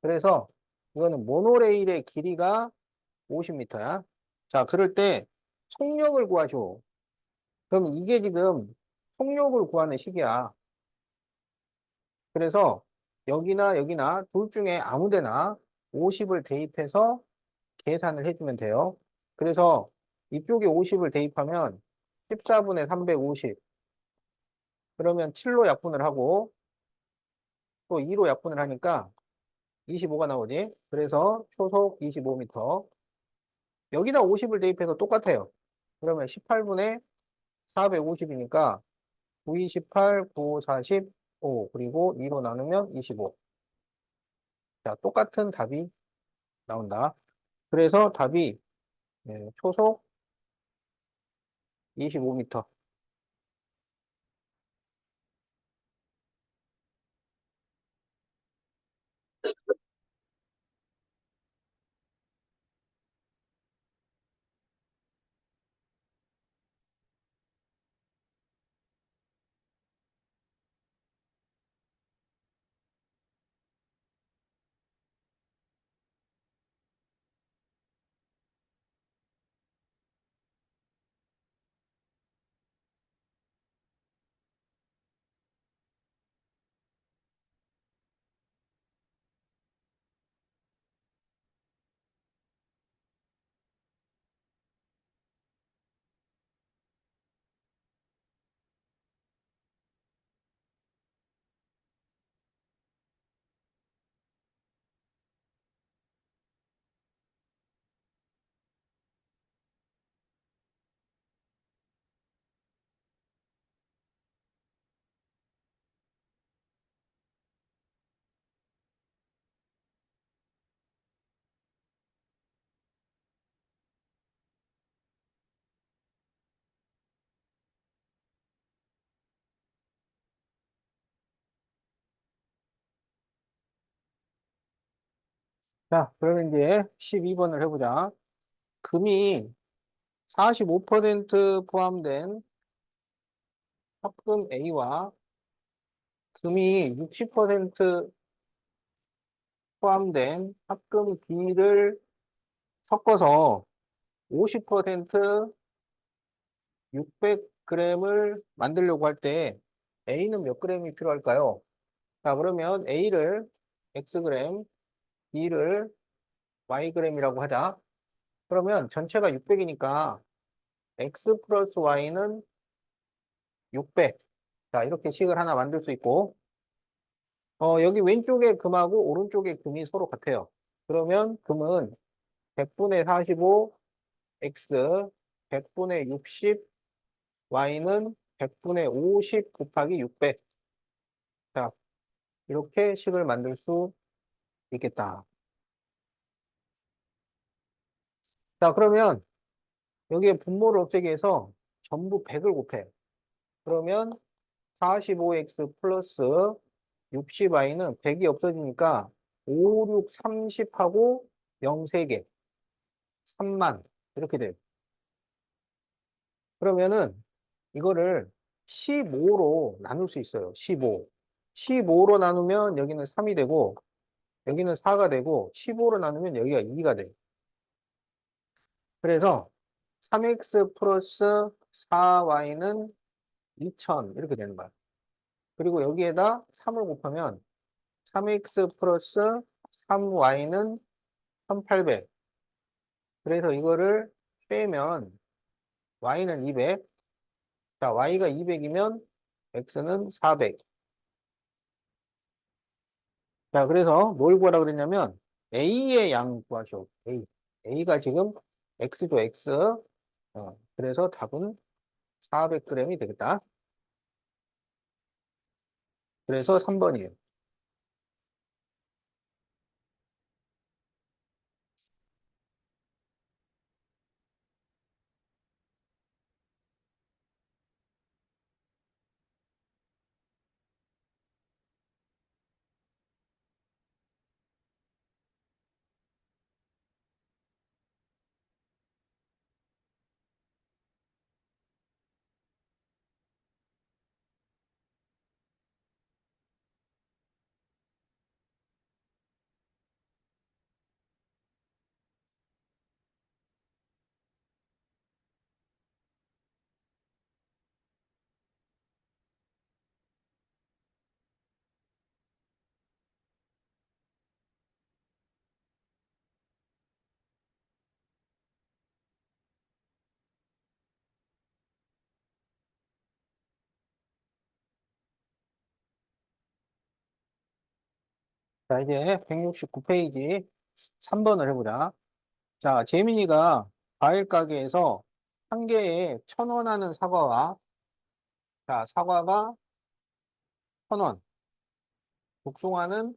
그래서 이거는 모노레일의 길이가 50m야. 자, 그럴 때 속력을 구하죠. 그럼 이게 지금 속력을 구하는 식이야. 그래서 여기나 여기나 둘 중에 아무 데나 50을 대입해서 계산을 해주면 돼요. 그래서 이쪽에 50을 대입하면 14분의 350. 그러면 7로 약분을 하고 또 2로 약분을 하니까 25가 나오지. 그래서 초속 25m. 여기다 50을 대입해서 똑같아요. 그러면 18분의 450이니까 9, 28, 9, 45, 그리고 2로 나누면 25. 자, 똑같은 답이 나온다. 그래서 답이 초속 25m. 자, 그러면 이제 12번을 해보자. 금이 45% 포함된 합금 A와 금이 60% 포함된 합금 B를 섞어서 50% 600g을 만들려고 할 때 A는 몇 g이 필요할까요? 자, 그러면 A를 Xg, B를 Yg이라고 하자. 그러면 전체가 600이니까 X 플러스 Y는 600. 자, 이렇게 식을 하나 만들 수 있고, 여기 왼쪽에 금하고 오른쪽에 금이 서로 같아요. 그러면 금은 100분의 45, X, 100분의 60, Y는 100분의 50 곱하기 600. 자, 이렇게 식을 만들 수 있겠다. 자, 그러면 여기에 분모를 없애기 위해서 전부 100을 곱해. 그러면 45x 플러스 60y는 100이 없어지니까 5, 6, 30하고 0, 3개. 3만. 이렇게 돼요. 그러면은 이거를 15로 나눌 수 있어요. 15. 15로 나누면 여기는 3이 되고 여기는 4가 되고 15로 나누면 여기가 2가 돼요. 그래서 3x 플러스 4y는 2000 이렇게 되는 거야. 그리고 여기에다 3을 곱하면 3x 플러스 3y는 1800. 그래서 이거를 빼면 y는 200. 자, y가 200이면 x는 400. 자, 그래서 뭘 구하라 그랬냐면 a의 양 구하셔. a. a가 지금 x죠, x. 그래서 답은 400g이 되겠다. 그래서 3번이에요. 자, 이제 169페이지 3번을 해보자. 자, 재민이가 과일 가게에서 한 개에 1,000원 하는 사과와, 자, 사과가 1,000원, 복숭아는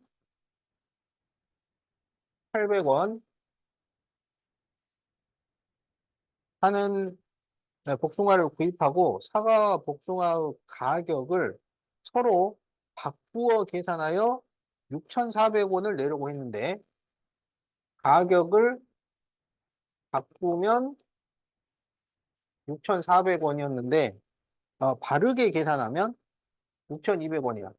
800원 하는 복숭아를 구입하고 사과와 복숭아의 가격을 서로 바꾸어 계산하여 6,400원을 내려고 했는데, 가격을 바꾸면 6,400원이었는데, 바르게 계산하면 6,200원이야.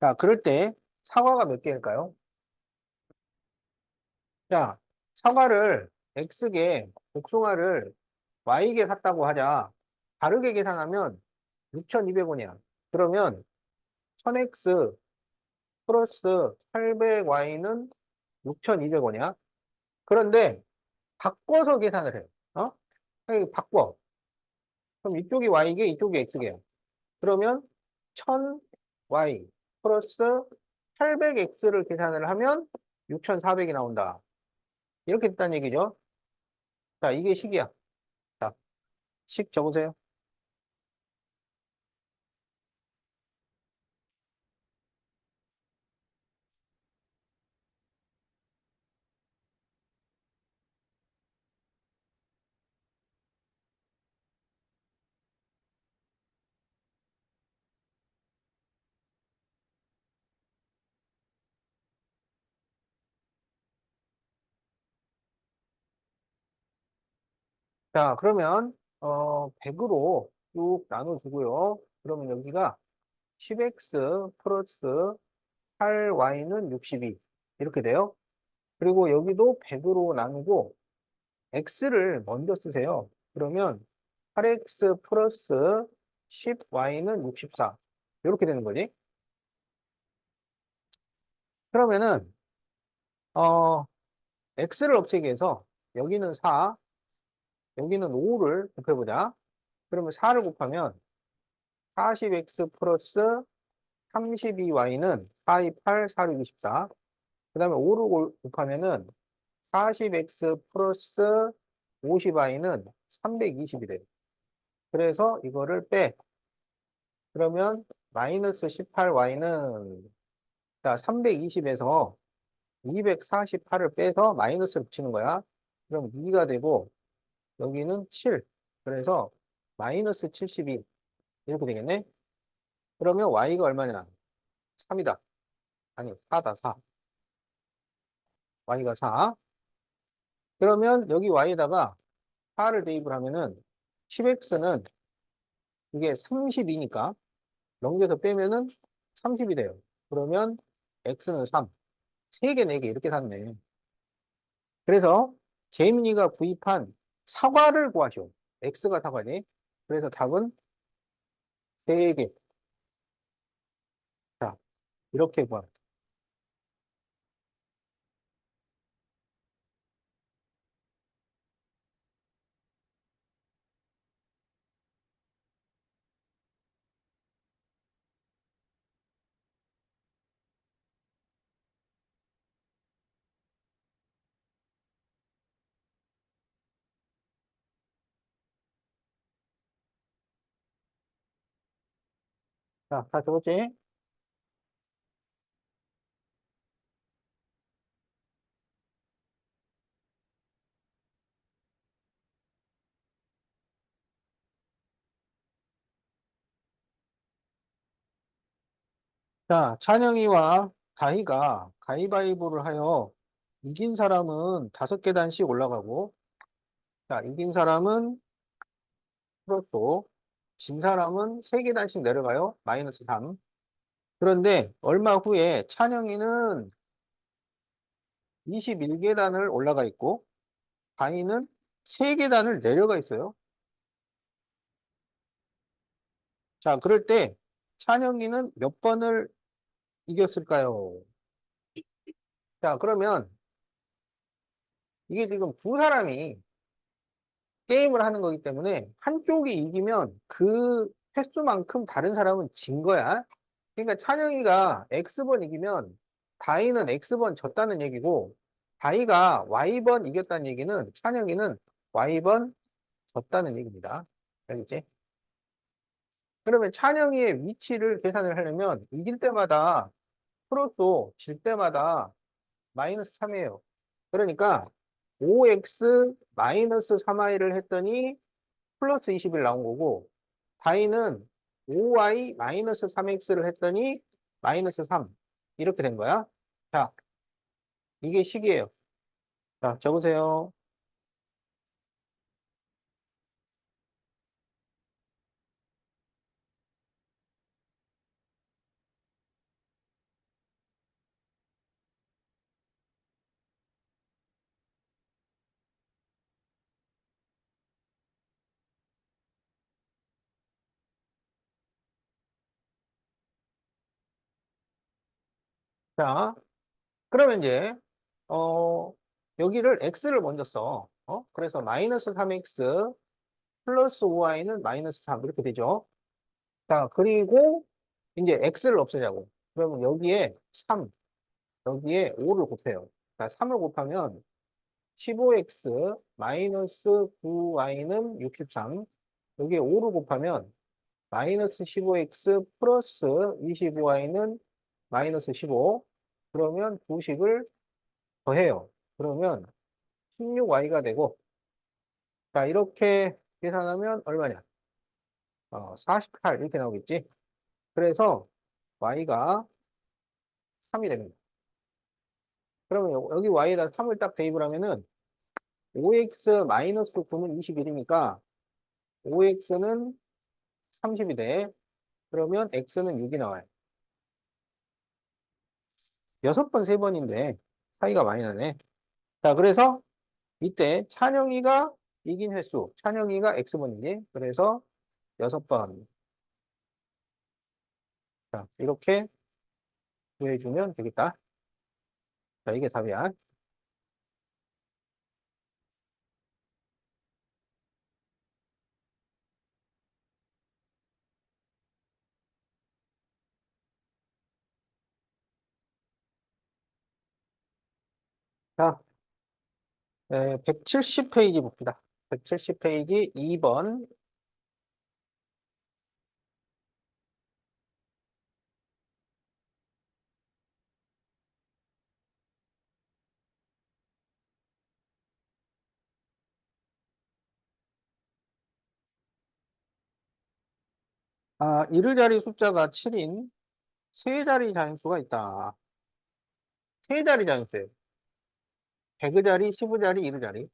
자, 그럴 때 사과가 몇 개일까요? 자, 사과를 X개, 복숭아를 Y개 샀다고 하자. 바르게 계산하면 6,200원이야. 그러면 1000X 플러스 800Y는 6,200원이야. 그런데 바꿔서 계산을 해. 어? 아니, 바꿔. 그럼 이쪽이 Y개, 이쪽이 X개야. 그러면 1000Y 플러스 800X를 계산을 하면 6,400이 나온다. 이렇게 됐다는 얘기죠. 자, 이게 식이야. 자, 식 적으세요. 자, 그러면 100으로 쭉 나눠주고요. 그러면 여기가 10x 플러스 8y는 62 이렇게 돼요. 그리고 여기도 100으로 나누고 x를 먼저 쓰세요. 그러면 8x 플러스 10y는 64 이렇게 되는 거지. 그러면은 x를 없애기 위해서 여기는 4, 여기는 5를 곱해보자. 그러면 4를 곱하면 40x 플러스 32y는 4, 2, 8, 4, 6, 24. 그 다음에 5를 곱하면은 40x 플러스 50y는 320이 돼요. 그래서 이거를 빼. 그러면 마이너스 18y는 자 320에서 248을 빼서 마이너스를 붙이는 거야. 그럼 2가 되고 여기는 7. 그래서 마이너스 72 이렇게 되겠네. 그러면 y가 얼마냐? 3이다. 아니 4다 4. y가 4. 그러면 여기 y에다가 4를 대입을 하면은 10x는 이게 32니까 넘겨서 빼면은 30이 돼요. 그러면 x는 3. 3개, 4개 이렇게 샀네. 그래서 재민이가 구입한 사과를 구하시오. x가 사과지. 그래서 답은 3개. 자, 이렇게 구합니다. 자, 다 적었지? 자, 찬영이와 다희가 가위바위보를 하여 이긴 사람은 5계단씩 올라가고, 자, 이긴 사람은 플러스, 진 사람은 3계단씩 내려가요. 마이너스 3. 그런데 얼마 후에 찬영이는 21계단을 올라가 있고, 다희는 3계단을 내려가 있어요. 자, 그럴 때 찬영이는 몇 번을 이겼을까요? 자, 그러면 이게 지금 두 사람이 게임을 하는 거기 때문에 한쪽이 이기면 그 횟수만큼 다른 사람은 진 거야. 그러니까 찬영이가 X번 이기면 다희는 X번 졌다는 얘기고, 다희가 Y번 이겼다는 얘기는 찬영이는 Y번 졌다는 얘기입니다. 알겠지? 그러면 찬영이의 위치를 계산을 하려면 이길 때마다 플러스 5, 질 때마다 마이너스 3이에요. 그러니까 5x 마이너스 3i를 했더니 플러스 21 나온 거고, 다이는 5y 마이너스 3x를 했더니 마이너스 3 이렇게 된 거야. 자, 이게 식이에요. 자, 적으세요. 자, 그러면 이제 여기를 x를 먼저 써. 그래서 마이너스 3x 플러스 5y는 마이너스 3 이렇게 되죠. 자, 그리고 이제 x를 없애자고. 그러면 여기에 3, 여기에 5를 곱해요. 자, 3을 곱하면 15x 마이너스 9y는 63. 여기에 5를 곱하면 마이너스 15x 플러스 25y는 마이너스 15. 그러면 두식을 더해요. 그러면 16y가 되고, 자, 이렇게 계산하면 얼마냐? 48 이렇게 나오겠지? 그래서 y가 3이 됩니다. 그러면 여기 y에다 3을 딱 대입을 하면은 5x 마이너스 9는 21이니까 5x는 30이 돼. 그러면 x는 6이 나와요. 6번, 3번인데 차이가 많이 나네. 자, 그래서 이때 찬영이가 이긴 횟수, 찬영이가 x번이지. 그래서 6번. 자, 이렇게 구해주면 되겠다. 자, 이게 답이야. 자, 170페이지 봅시다. 170페이지 2번. 아, 이르자리 숫자가 7인 세 자리 자연수가 있다. 세 자리 자연수예요. 100자리, 10자리, 이르자리.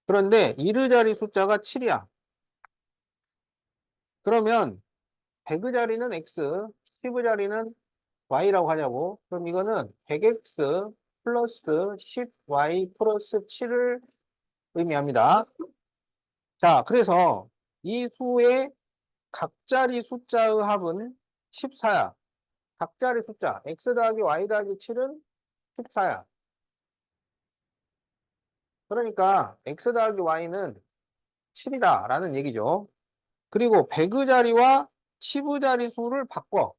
그런데 이르자리 숫자가 7이야. 그러면 100자리는 x, 10자리는 y라고 하자고. 그럼 이거는 100x 플러스 10y 플러스 7을 의미합니다. 자, 그래서 이 수의 각자리 숫자의 합은 14야. 각자리 숫자, x 더하기 y 더하기 7은 14야. 그러니까 x 더하기 y는 7이다 라는 얘기죠. 그리고 100의 자리와 10의 자리 수를 바꿔.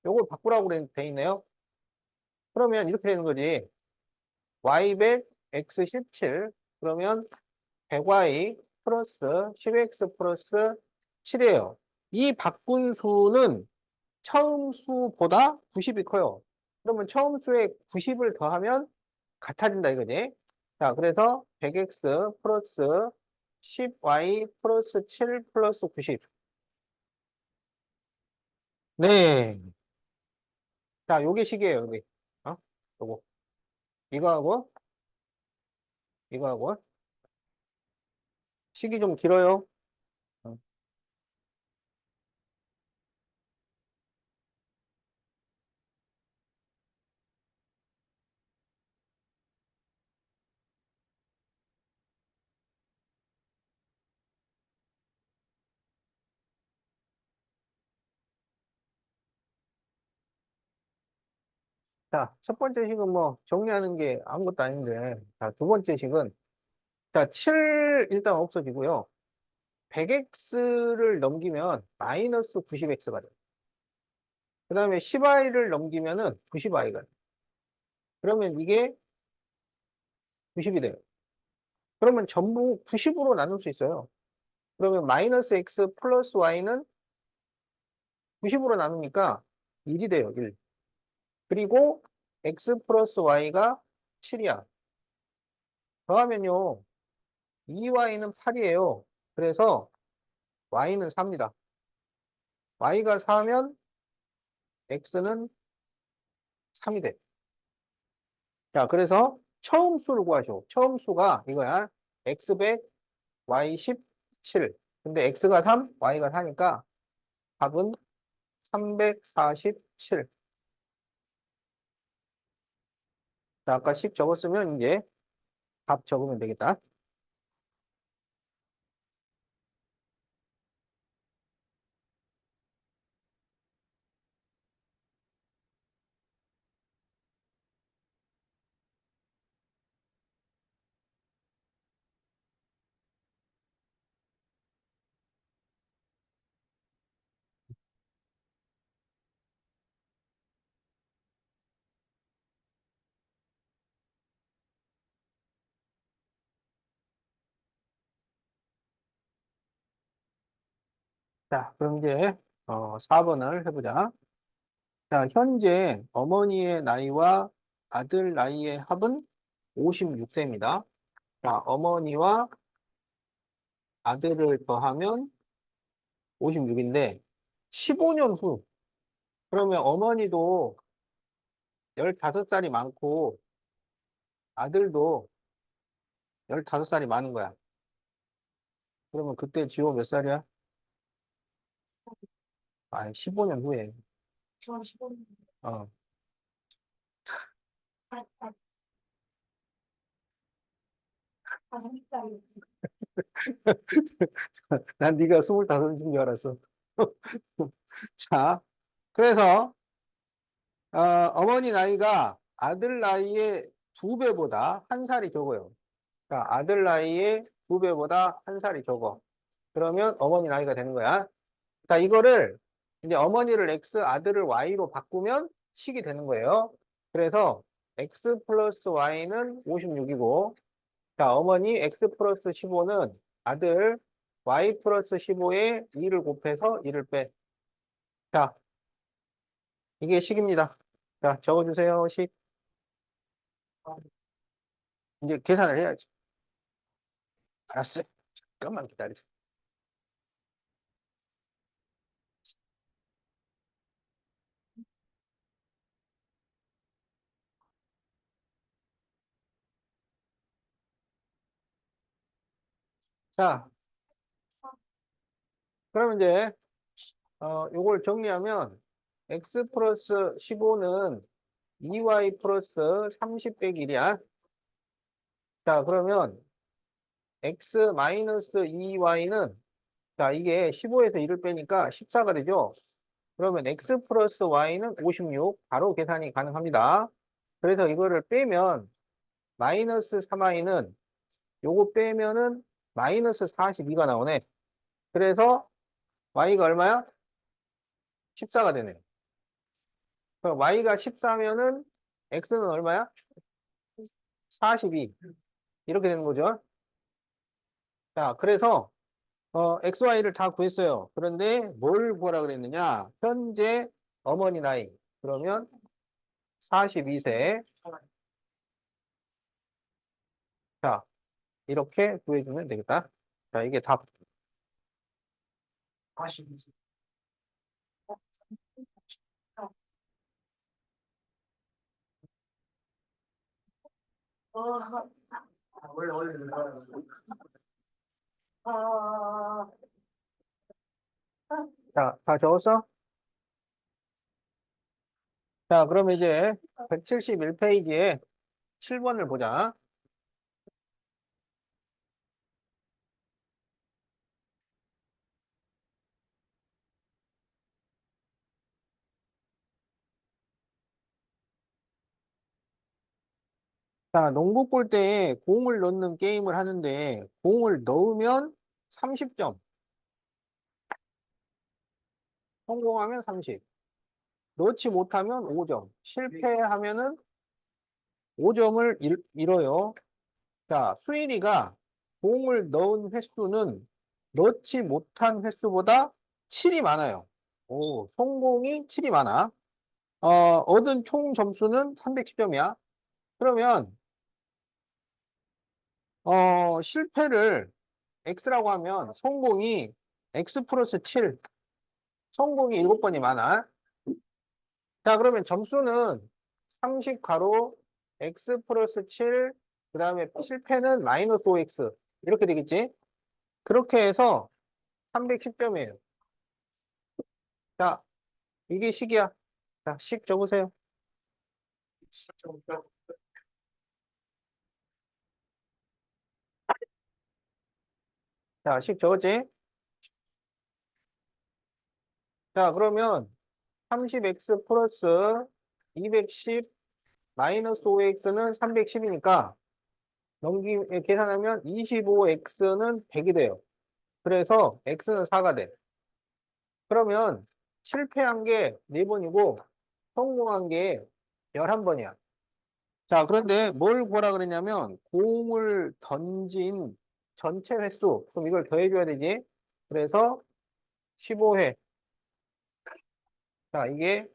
요걸 바꾸라고 돼 있네요. 그러면 이렇게 되는 거지. y100, x17. 그러면 100y 플러스 10x 플러스 7이에요. 이 바꾼 수는 처음 수보다 90이 커요. 그러면 처음 수에 90을 더하면 같아진다 이거지. 자, 그래서 100x 플러스 10y 플러스 7 플러스 90. 네. 자, 요게 식이에요, 여기. 요거. 이거하고, 이거하고. 식이 좀 길어요. 어. 자, 첫 번째 식은 뭐, 정리하는 게 아무것도 아닌데. 자, 두 번째 식은, 자, 7 일단 없어지고요. 100x를 넘기면 마이너스 90x가 돼요. 그 다음에 10i를 넘기면은 90i가 돼. 그러면 이게 90이 돼요. 그러면 전부 90으로 나눌 수 있어요. 그러면 마이너스 x 플러스 y는 90으로 나누니까 1이 돼요, 1. 그리고 x 플러스 y가 7이야. 더하면요, 2y는 8이에요. 그래서 y는 4입니다. y가 4면 x는 3이 돼. 자, 그래서 처음 수를 구하죠. 처음 수가 이거야. x 100, y 17. 근데 x가 3, y가 4니까 답은 347. 자, 아까 10 적었으면 이제 답 적으면 되겠다. 자, 그럼 이제 4번을 해보자. 자, 현재 어머니의 나이와 아들 나이의 합은 56세입니다. 자, 어머니와 아들을 더하면 56인데 15년 후. 그러면 어머니도 15살이 많고 아들도 15살이 많은 거야. 그러면 그때 지호 몇 살이야? 아, 15년 후에. 저 15년 어. 다섯 살이었지. 난 네가 25인 줄 알았어. 자, 그래서 어머니 나이가 아들 나이의 2배보다 한 살이 적어요. 자, 아들 나이의 2배보다 한 살이 적어. 그러면 어머니 나이가 되는 거야. 자, 이거를 이제 어머니를 X, 아들을 Y로 바꾸면 식이 되는 거예요. 그래서 X 플러스 Y는 56이고, 자, 어머니 X 플러스 15는 아들 Y 플러스 15에 2를 곱해서 2를 빼. 자, 이게 식입니다. 자, 적어주세요, 식. 이제 계산을 해야지. 알았어요. 잠깐만 기다리세요. 자, 그럼 이제, 요걸 정리하면, x 플러스 15는 2y 플러스 30 빼기 1이야. 자, 그러면, x 마이너스 2y는, 자, 이게 15에서 1을 빼니까 14가 되죠? 그러면 x 플러스 y는 56. 바로 계산이 가능합니다. 그래서 이거를 빼면, 마이너스 3y는, 요거 빼면은, 마이너스 42가 나오네. 그래서, y가 얼마야? 14가 되네. 그럼 y가 14면은 x는 얼마야? 42. 이렇게 되는 거죠. 자, 그래서 x, y를 다 구했어요. 그런데 뭘 구하라 그랬느냐? 현재 어머니 나이. 그러면 42세. 자, 이렇게 구해주면 되겠다. 자, 이게 답. 42세. 원래 어, 자, 다 적었어? 자, 그러면 이제 171페이지에 7번을 보자. 자, 농구 골대에 공을 넣는 게임을 하는데 공을 넣으면 30점, 성공하면 30. 넣지 못하면 5점. 실패하면은 5점을 잃어요. 자, 수인이가 공을 넣은 횟수는 넣지 못한 횟수보다 7이 많아요. 오, 성공이 7이 많아. 얻은 총 점수는 310점이야. 그러면, 실패를 X라고 하면 성공이 X 플러스 7, 성공이 7번이 많아. 자, 그러면 점수는 30 가로 X 플러스 7, 그 다음에 실패는 마이너스 5X. 이렇게 되겠지? 그렇게 해서 310점이에요. 자, 이게 식이야. 자, 식 적으세요. 자, 식 적었지? 자, 그러면 30x 플러스 210 마이너스 5x는 310이니까 계산하면 25x는 100이 돼요. 그래서 x는 4가 돼. 그러면 실패한 게 4번이고 성공한 게 11번이야. 자, 그런데 뭘 보라 그랬냐면 공을 던진 전체 횟수. 그럼 이걸 더해줘야 되지? 그래서 15회. 자, 이게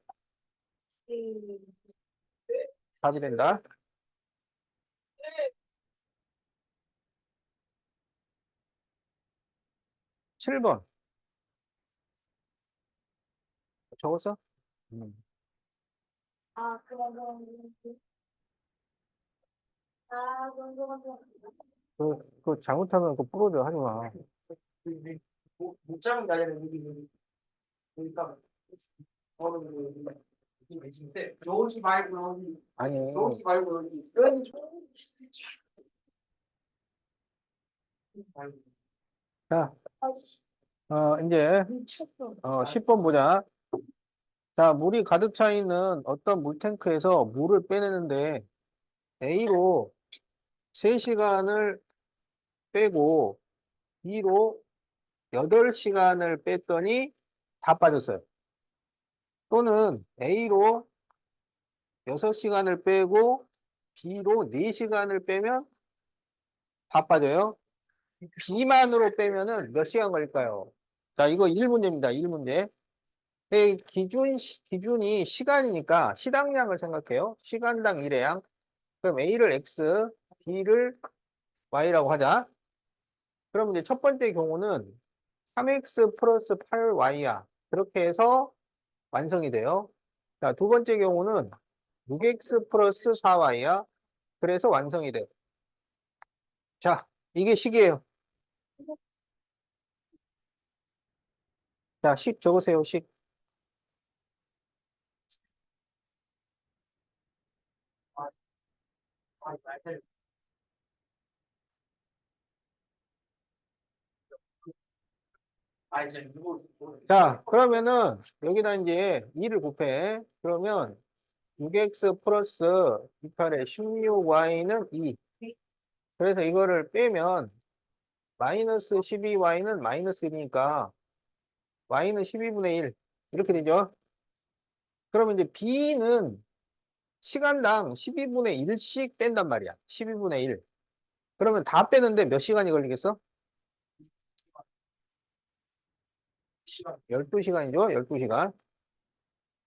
답이 된다. 7번. 적었어? 음. 아, 그러면, 그럼. 그 잘못하면 그거 부러져. 하지 마. 못 잡은 게 아니라 여기 그러니까 어느 여기 말고 여기 아니, 여기 말고 여기 말고 자, 아이씨, 이제, 미쳤어. 10번 보자. 자, 물이 가득 차 있는 어떤 물탱크에서 물을 빼내는데 A로 3시간을 빼고 B로 8시간을 뺐더니 다 빠졌어요. 또는 A로 6시간을 빼고 B로 4시간을 빼면 다 빠져요. B만으로 빼면은 몇 시간 걸릴까요? 자, 이거 1문제입니다. 1문제. 기준이 시간이니까 시당량을 생각해요. 시간당 일회량. 그럼 A를 X, B를 Y라고 하자. 그럼 이제 첫 번째 경우는 3X 플러스 8Y야. 그렇게 해서 완성이 돼요. 자, 두 번째 경우는 6X 플러스 4Y야. 그래서 완성이 돼. 자, 이게 식이에요. 자, 식 적으세요, 식. 아 이제 누구 자, 그러면은 여기다 이제 2를 곱해. 그러면 6x 플러스 28에 16y는 2. 그래서 이거를 빼면 마이너스 12y는 마이너스 1이니까 y는 12분의 1. 이렇게 되죠. 그러면 이제 b는 시간당 12분의 1씩 뺀단 말이야. 12분의 1. 그러면 다 빼는데 몇 시간이 걸리겠어? 시간 12시간이죠. 12시간.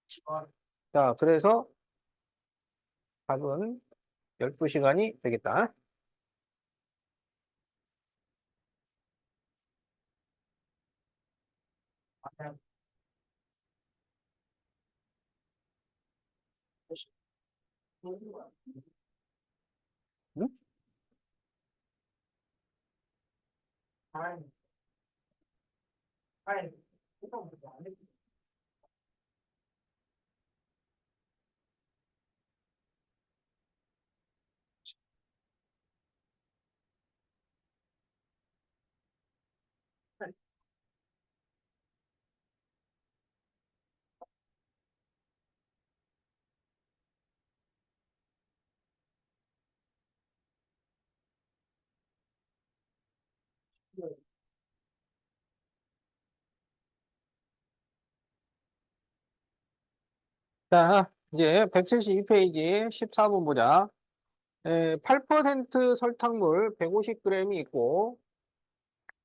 시간 자, 그래서 답은 12시간이 되겠다. 응? 아니 아니 자, 이제 172페이지 14번 보자. 8% 설탕물 150g이 있고,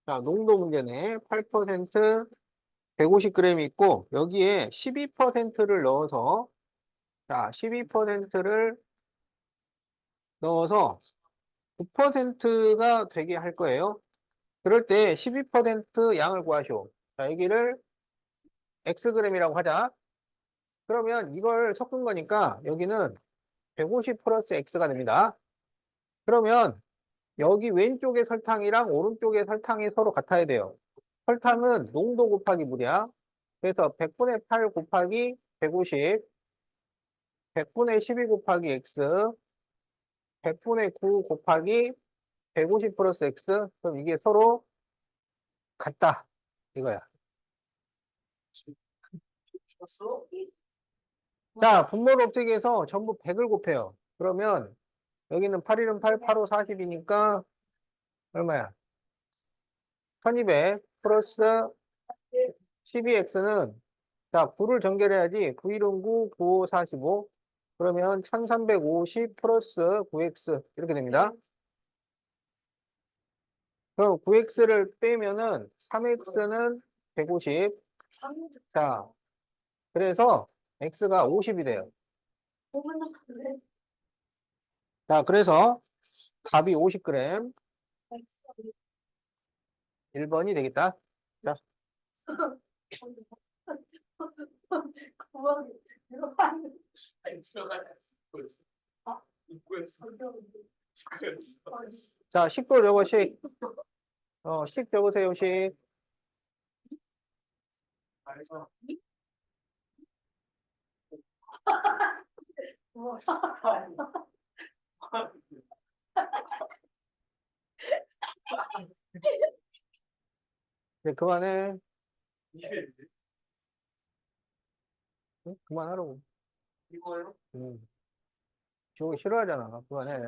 자, 농도 문제네. 8% 150g이 있고, 여기에 12%를 넣어서, 자, 12%를 넣어서 9%가 되게 할 거예요. 그럴 때 12% 양을 구하시오. 자, 여기를 xg이라고 하자. 그러면 이걸 섞은 거니까 여기는 150 플러스 x가 됩니다. 그러면 여기 왼쪽의 설탕이랑 오른쪽의 설탕이 서로 같아야 돼요. 설탕은 농도 곱하기 물이야. 그래서 100분의 8 곱하기 150, 100분의 12 곱하기 x, 100분의 9 곱하기 150 플러스 x. 그럼 이게 서로 같다. 이거야. 죽었어? 자, 분모를 없애기해서 전부 100을 곱해요. 그러면 여기는 8일은 8, 8호 40이니까 얼마야? 1200 플러스 12x는 자, 9를 전개해야지. 9일은 9, 9, 5, 45. 그러면 1350 플러스 9x 이렇게 됩니다. 그럼 9x를 빼면은 3x는 150. 자, 그래서 x가 50이 돼요. 자, 그래서 답이 50g, 1번이 되겠다. 자, 아니 들어가야 입구였어. 입구였어. 입구였어. 자, 식도 적어, 식. 식 적으세요, 식. 알죠? 이제 그만해. 이게 응? 그만하라고. 이거요? 지금 싫어하잖아. 그만해.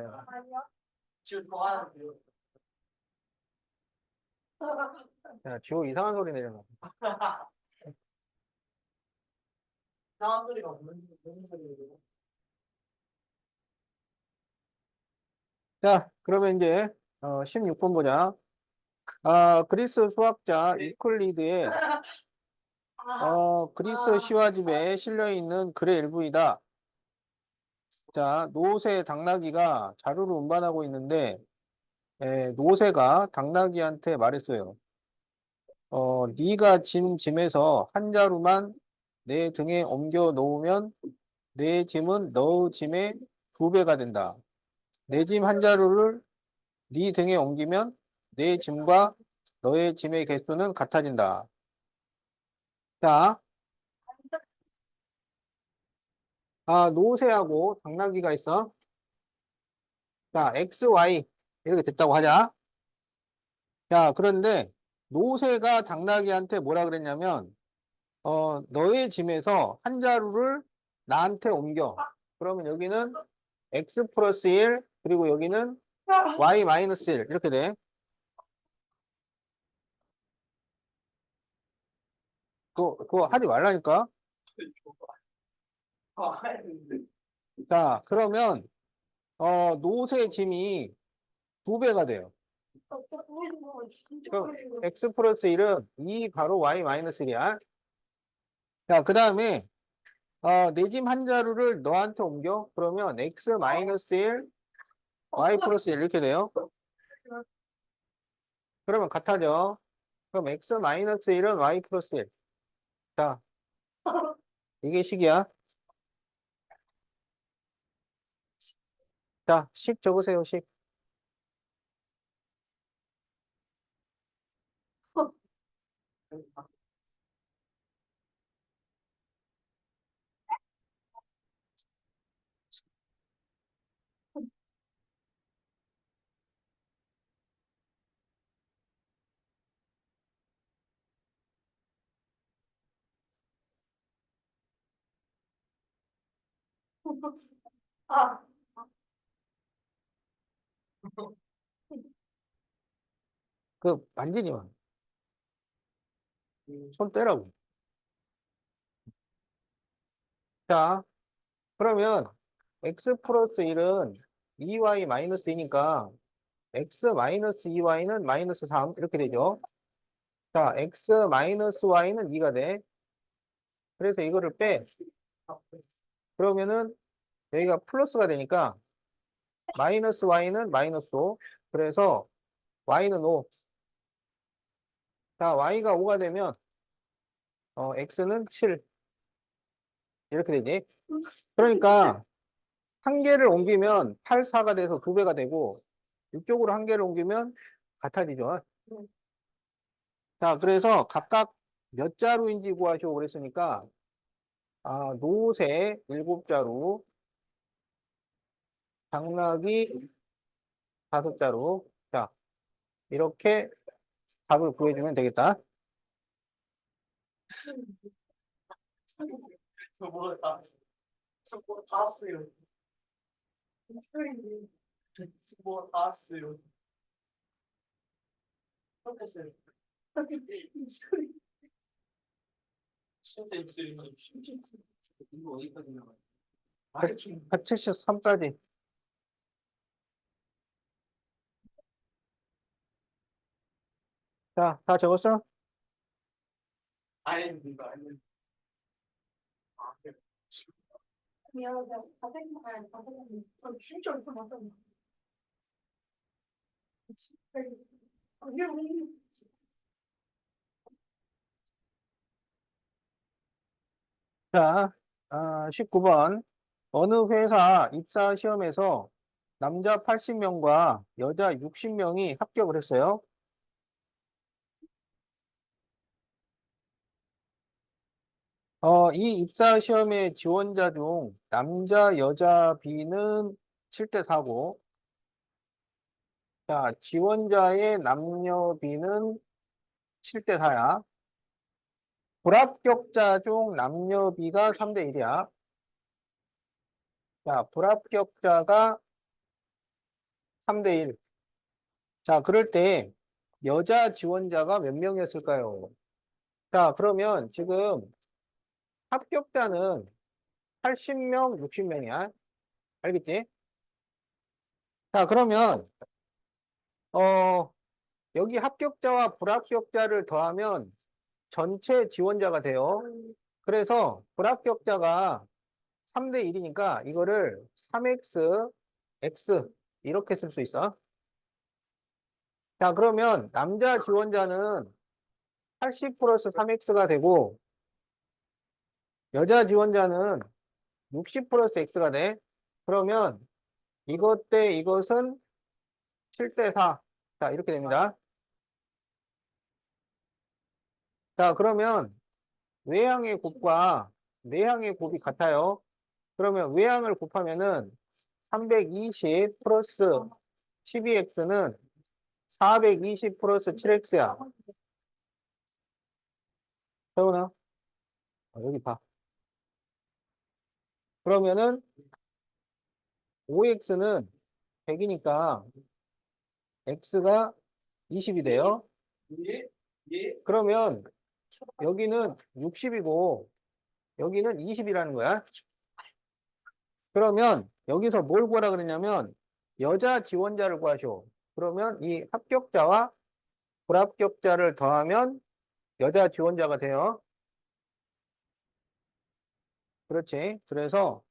지금 더 하는데요. 야, 지호 이상한 소리 내잖아. 이상한 소리가 무슨 소리예요? 자, 그러면 이제 16번 보자. 아, 그리스 수학자 유클리드의 그리스 시와집에 실려 있는 글의 일부이다. 자, 노새 당나귀가 자루를 운반하고 있는데 노새가 당나귀한테 말했어요. 네가 진 짐에서 한 자루만 내 등에 옮겨 놓으면 내 짐은 너의 짐의 2배가 된다. 내 짐 한 자루를 네 등에 옮기면 내 짐과 너의 짐의 개수는 같아진다. 자, 노새하고 당나귀가 있어. 자, X, Y 이렇게 됐다고 하자. 자, 그런데 노새가 당나귀한테 뭐라 그랬냐면 너의 짐에서 한 자루를 나한테 옮겨. 그러면 여기는 X 플러스 1 그리고 여기는 Y 마이너스 1 이렇게 돼. 그거 하지 말라니까. 했는데. 자, 그러면 노새 짐이 2배가 돼요. 그럼 X 플러스 1은 2 가로 Y 마이너스 1이야. 자, 그 다음에 내 짐 한 자루를 너한테 옮겨. 그러면 X 마이너스 1, Y 플러스 1 이렇게 돼요. 그러면 같아져. 그럼 X 마이너스 1은 Y 플러스 1. 자, 이게 식이야. 자, 식 적으세요, 식. 만지지 마. 손 떼라고. 자, 그러면 x 플러스 1은 2y 마이너스 2니까 x 마이너스 2y는 마이너스 3 이렇게 되죠. 자, x 마이너스 y는 2가 돼. 그래서 이거를 빼. 그러면은 여기가 플러스가 되니까 마이너스 y는 마이너스 5. 그래서 y는 5. 자, y가 5가 되면 x는 7. 이렇게 되지. 그러니까 한 개를 옮기면 8, 4가 돼서 2배가 되고 이쪽으로 한 개를 옮기면 같아지죠. 자, 그래서 각각 몇 자루인지 구하시오 그랬으니까 노세 7자루, 당나귀 5자루. 자, 이렇게 답을 구해주면 되겠다. 저거 다 쓰요. 저거 다 쓰요. 어땠어요? 진짜 입술이 진짜 입술. 이거 어디까지 나가요? 아래 좀 173까지. 자, 다 적었어? 아래 이거 아니면 미안하다. 저 진짜 이거 맞아. 자, 19번. 어느 회사 입사 시험에서 남자 80명과 여자 60명이 합격을 했어요. 이 입사 시험의 지원자 중 남자, 여자 비는 7대 4고, 자, 지원자의 남녀 비는 7대 4야. 불합격자 중 남녀 비가 3대 1이야. 자, 불합격자가 3대 1. 자, 그럴 때 여자 지원자가 몇 명이었을까요? 자, 그러면 지금 합격자는 80명, 60명이야. 알겠지? 자, 그러면 어, 여기 합격자와 불합격자를 더하면 전체 지원자가 돼요. 그래서 불합격자가 3대 1이니까 이거를 3x, x 이렇게 쓸 수 있어. 자, 그러면 남자 지원자는 80 플러스 3x가 되고 여자 지원자는 60 플러스 x가 돼. 그러면 이것 대 이것은 7대 4. 자, 이렇게 됩니다. 자, 그러면 외항의 곱과 내항의 곱이 같아요. 그러면 외항을 곱하면은 320 플러스 12x는 420 플러스 7x야. 세훈아, 여기 봐. 그러면은 5x는 100이니까 x가 20이 돼요. 예? 예? 그러면 여기는 60이고 여기는 20이라는 거야. 그러면 여기서 뭘 구하라 그랬냐면 여자 지원자를 구하셔. 그러면 이 합격자와 불합격자를 더하면 여자 지원자가 돼요. 그렇지. 그래서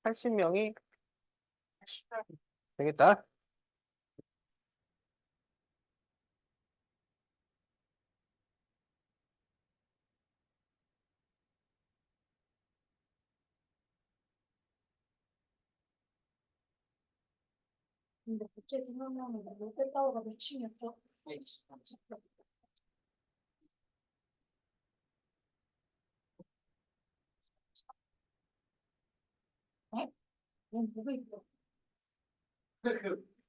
80명이 되겠다. 근데 그렇게 생각하면 롯데타워가 몇 층이었죠? 네? 뭐가 있어? 그